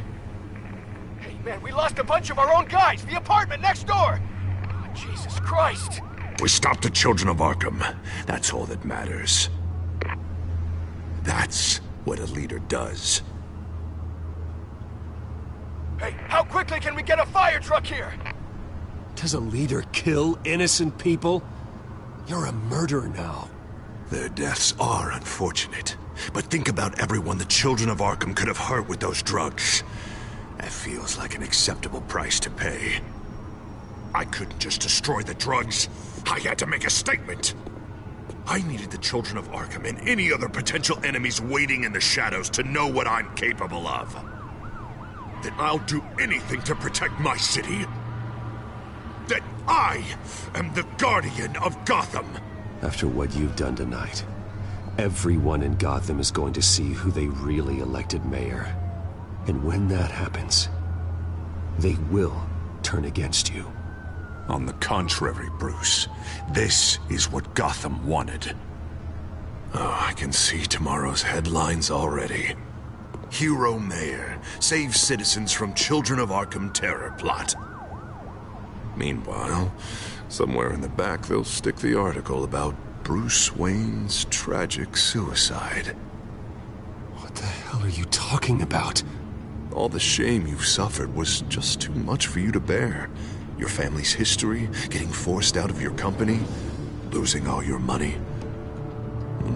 S: Hey, man, we lost a bunch of our own guys! The apartment next door! Oh, Jesus Christ!
F: We stopped the children of Arkham. That's all that matters. That's what a leader does.
S: Hey, how quickly can we get a fire truck here?
A: Does a leader kill innocent people? You're a murderer now.
F: Their deaths are unfortunate, but think about everyone the children of Arkham could have hurt with those drugs. That feels like an acceptable price to pay. I couldn't just destroy the drugs. I had to make a statement. I needed the children of Arkham and any other potential enemies waiting in the shadows to know what I'm capable of. That I'll do anything to protect my city. That I am the guardian of Gotham.
A: After what you've done tonight, everyone in Gotham is going to see who they really elected mayor. And when that happens, they will turn against you.
F: On the contrary, Bruce, this is what Gotham wanted. Oh, I can see tomorrow's headlines already. Hero Mayor saves citizens from Children of Arkham terror plot. Meanwhile, somewhere in the back they'll stick the article about Bruce Wayne's tragic suicide.
A: What the hell are you talking about?
F: All the shame you've suffered was just too much for you to bear. Your family's history, getting forced out of your company, losing all your money.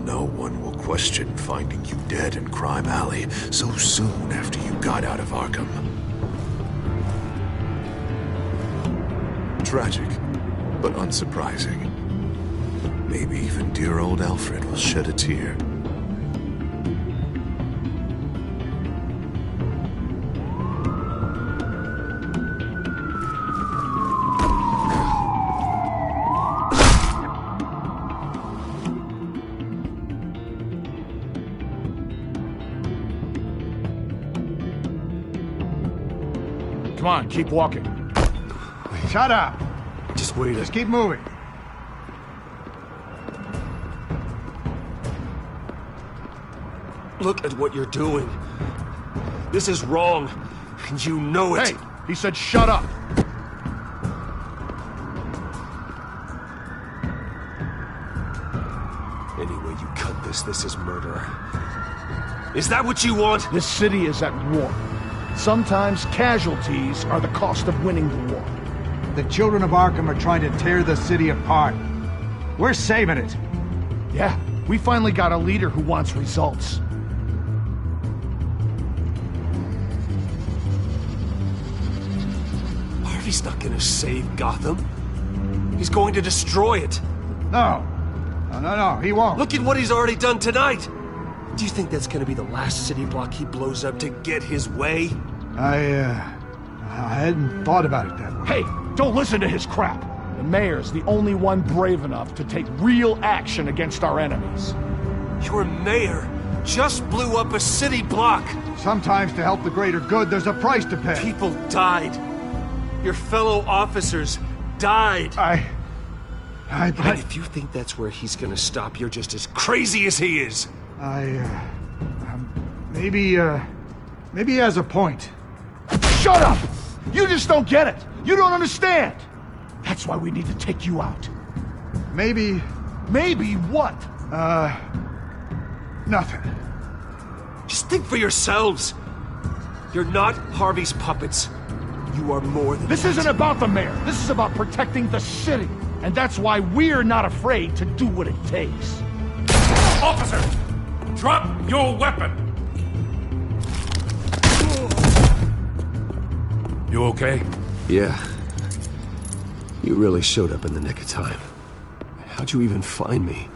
F: No one will question finding you dead in Crime Alley so soon after you got out of Arkham. Tragic, but unsurprising. Maybe even dear old Alfred will shed a tear.
J: Come on, keep walking. Shut up.
A: Just wait.
J: Just keep moving.
A: Look at what you're doing. This is wrong, and you know it.
J: Hey, he said shut up.
A: Any way you cut this is murder. Is that what you want?
J: This city is at war. Sometimes casualties are the cost of winning the war.
L: The children of Arkham are trying to tear the city apart. We're saving it.
J: Yeah, we finally got a leader who wants results.
A: Harvey's not gonna save Gotham. He's going to destroy it.
L: No, he won't.
A: Look at what he's already done tonight. Do you think that's gonna be the last city block he blows up to get his way?
L: I hadn't thought about it that way.
J: Hey, don't listen to his crap. The mayor's the only one brave enough to take real action against our enemies.
A: Your mayor just blew up a city block.
L: Sometimes to help the greater good, there's a price to pay.
A: People died. Your fellow officers died. And if you think that's where he's gonna stop, you're just as crazy as he is.
L: Maybe he has a point.
J: Shut up! You just don't get it. You don't understand. That's why we need to take you out.
L: Maybe
J: what?
L: Nothing.
A: Just think for yourselves. You're not Harvey's puppets. You are more than
J: This
A: that.
J: isn't about the mayor. This is about protecting the city. And that's why we're not afraid to do what it takes.
K: Officer! Drop your weapon! You okay?
A: Yeah. You really showed up in the nick of time. How'd you even find me?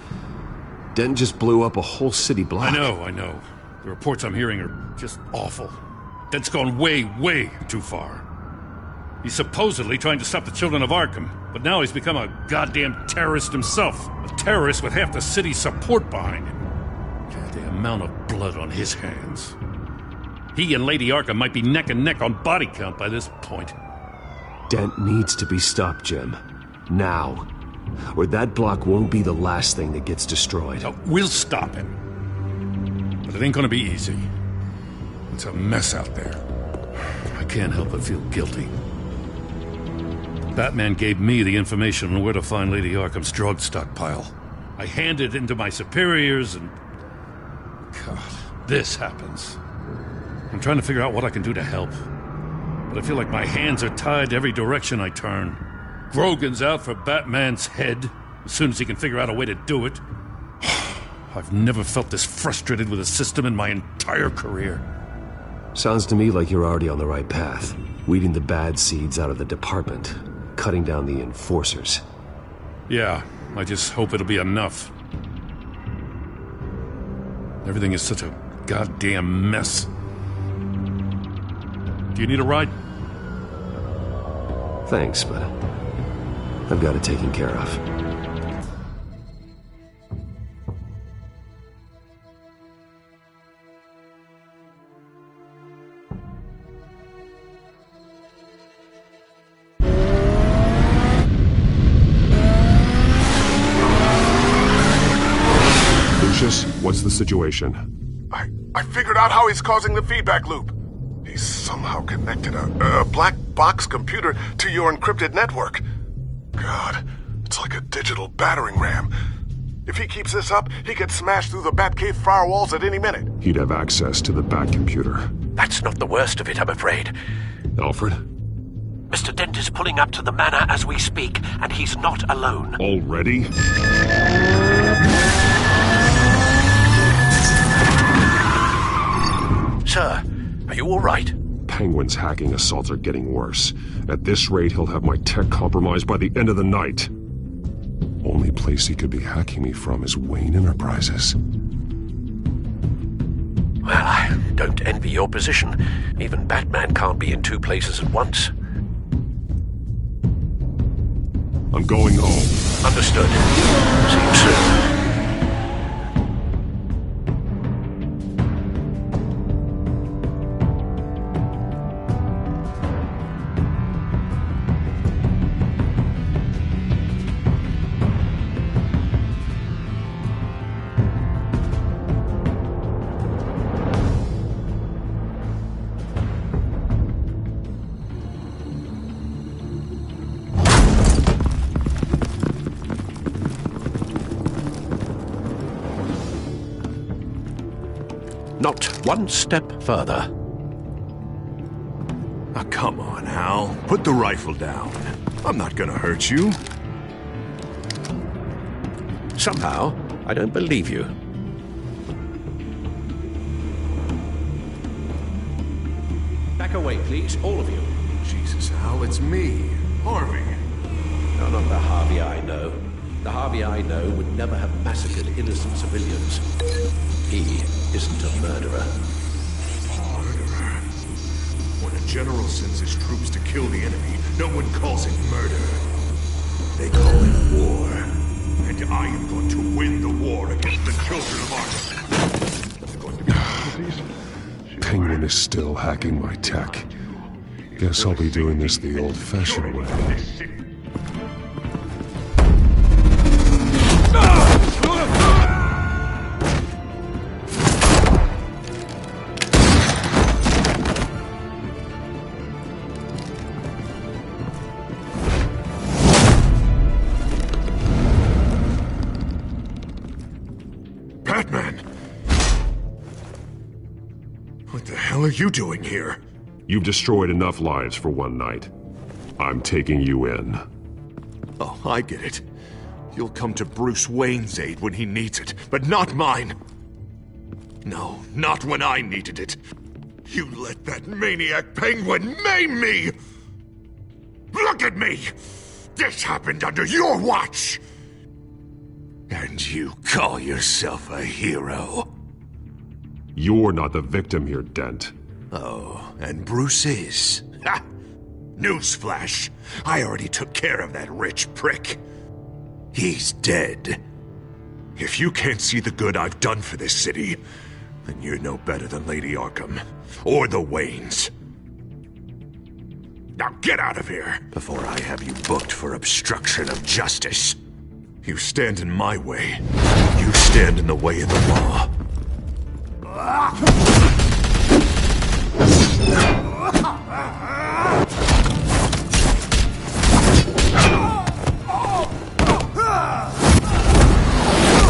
A: Dent just blew up a whole city block.
K: I know. The reports I'm hearing are just awful. Dent's gone way, way too far. He's supposedly trying to stop the children of Arkham, but now he's become a goddamn terrorist himself. A terrorist with half the city's support behind him. God, the amount of blood on his hands. He and Lady Arkham might be neck and neck on body count by this point.
A: Dent needs to be stopped, Jim. Now. Or that block won't be the last thing that gets destroyed.
K: We'll stop him. But it ain't gonna be easy. It's a mess out there. I can't help but feel guilty. Batman gave me the information on where to find Lady Arkham's drug stockpile. I handed it into my superiors and... God, this happens. I'm trying to figure out what I can do to help. But I feel like my hands are tied every direction I turn. Grogan's out for Batman's head, as soon as he can figure out a way to do it. I've never felt this frustrated with a system in my entire career.
A: Sounds to me like you're already on the right path. Weeding the bad seeds out of the department. Cutting down the enforcers.
K: Yeah, I just hope it'll be enough. Everything is such a goddamn mess. Do you need a ride?
A: Thanks, but I've got it taken care of.
B: What's the situation?
F: I figured out how he's causing the feedback loop. He's somehow connected a black box computer to your encrypted network. God, it's like a digital battering ram. If he keeps this up, he could smash through the Batcave firewalls at any minute.
B: He'd have access to the Bat computer.
Q: That's not the worst of it, I'm afraid.
B: Alfred?
Q: Mr. Dent is pulling up to the manor as we speak, and he's not alone.
B: Already?
Q: Sir, are you all right?
B: Penguin's hacking assaults are getting worse. At this rate, he'll have my tech compromised by the end of the night. Only place he could be hacking me from is Wayne Enterprises.
Q: Well, I don't envy your position. Even Batman can't be in two places at once.
B: I'm going home.
Q: Understood. See you soon. Not one step further.
F: Oh, come on, Hal. Put the rifle down. I'm not gonna hurt you.
Q: Somehow, I don't believe you. Back away, please, all of you.
F: Jesus, Hal, it's me, Harvey.
Q: No, not the Harvey I know. The Harvey I know would never have massacred innocent civilians. He isn't a murderer.
F: Murderer? When a general sends his troops to kill the enemy, no one calls it murder. They call it war. And I am going to win the war against the children of Arkham.
B: Penguin is still hacking my tech. Guess I'll be doing this the old-fashioned way.
F: What the hell are you doing here?
B: You've destroyed enough lives for one night. I'm taking you in.
F: Oh, I get it. You'll come to Bruce Wayne's aid when he needs it, but not mine. No, not when I needed it. You let that maniac Penguin maim me! Look at me! This happened under your watch! And you call yourself a hero?
B: You're not the victim here, Dent.
F: Oh, and Bruce is. Ha! Newsflash. I already took care of that rich prick. He's dead. If you can't see the good I've done for this city, then you're no better than Lady Arkham. Or the Waynes. Now get out of here, before I have you booked for obstruction of justice. You stand in my way. You stand in the way of the law.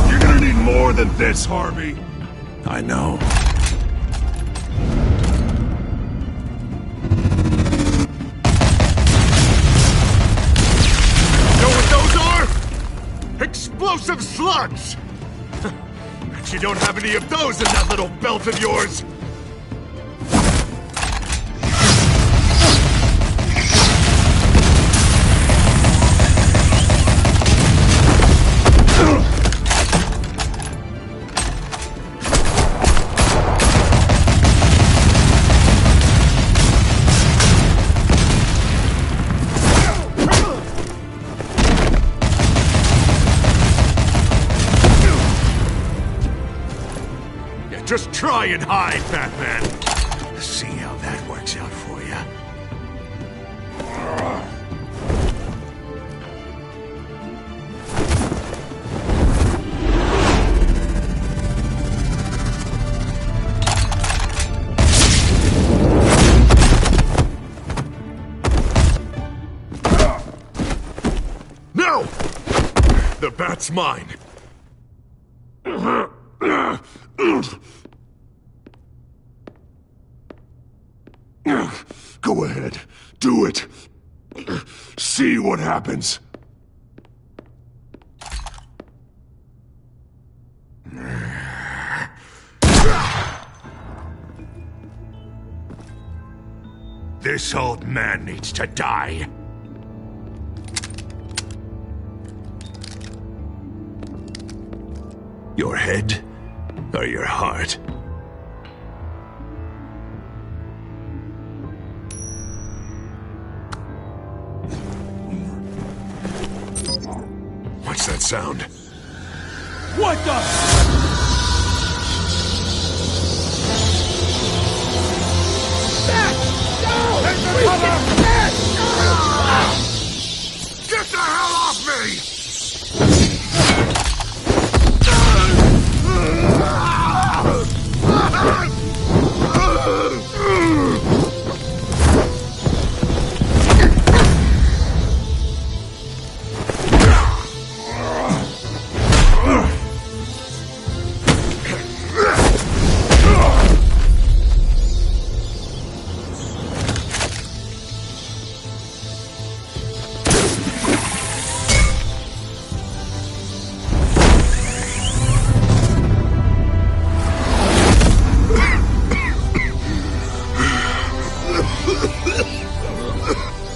B: You're gonna need more than this, Harvey.
F: I know. Know what those are? Explosive slugs! Bet you don't have any of those in that little belt of yours! Just try and hide, Batman! See how that works out for you. No! The bat's mine. Go ahead. Do it. See what happens. This old man needs to die. Your head or your heart? What's that sound?
H: What the?
F: Get the hell off me!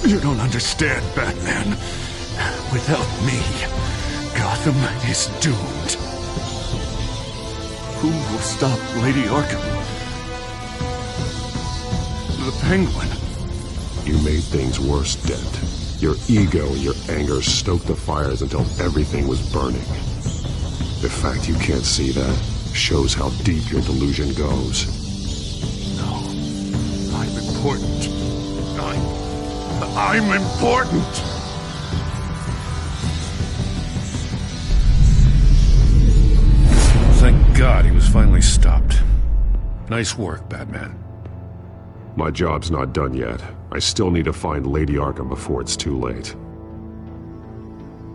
F: You don't understand, Batman. Without me, Gotham is doomed. Who will stop Lady Arkham? The Penguin.
B: You made things worse, Dent. Your ego and your anger stoked the fires until everything was burning. The fact you can't see that shows how deep your delusion goes.
F: No. I'm important. I'm important!
K: Thank God he was finally stopped. Nice work, Batman.
B: My job's not done yet. I still need to find Lady Arkham before it's too late.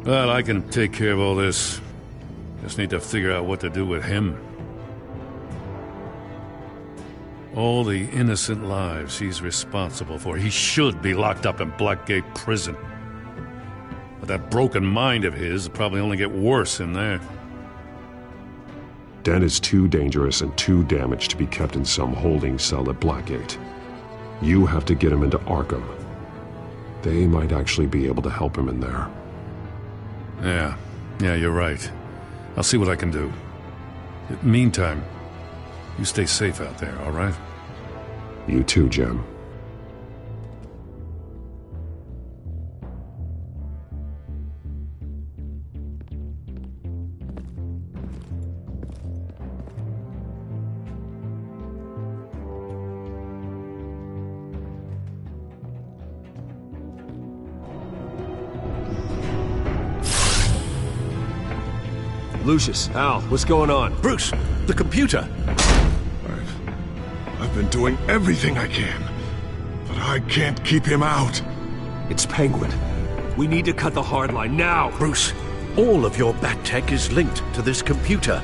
K: Well, I can take care of all this. Just need to figure out what to do with him. All the innocent lives he's responsible for. He should be locked up in Blackgate Prison. But that broken mind of his will probably only get worse in there.
B: Dent is too dangerous and too damaged to be kept in some holding cell at Blackgate. You have to get him into Arkham. They might actually be able to help him in there.
K: Yeah, you're right. I'll see what I can do. Meantime, you stay safe out there, all right?
B: You too, Jem.
A: Lucius, Al, what's going on?
Q: Bruce, the computer!
B: I've been doing everything I can, but I can't keep him out.
A: It's Penguin. We need to cut the hard line now!
Q: Bruce, all of your bat tech is linked to this computer.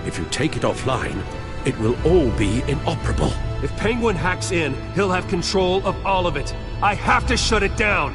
Q: If you take it offline, it will all be inoperable.
A: If Penguin hacks in, he'll have control of all of it. I have to shut it down!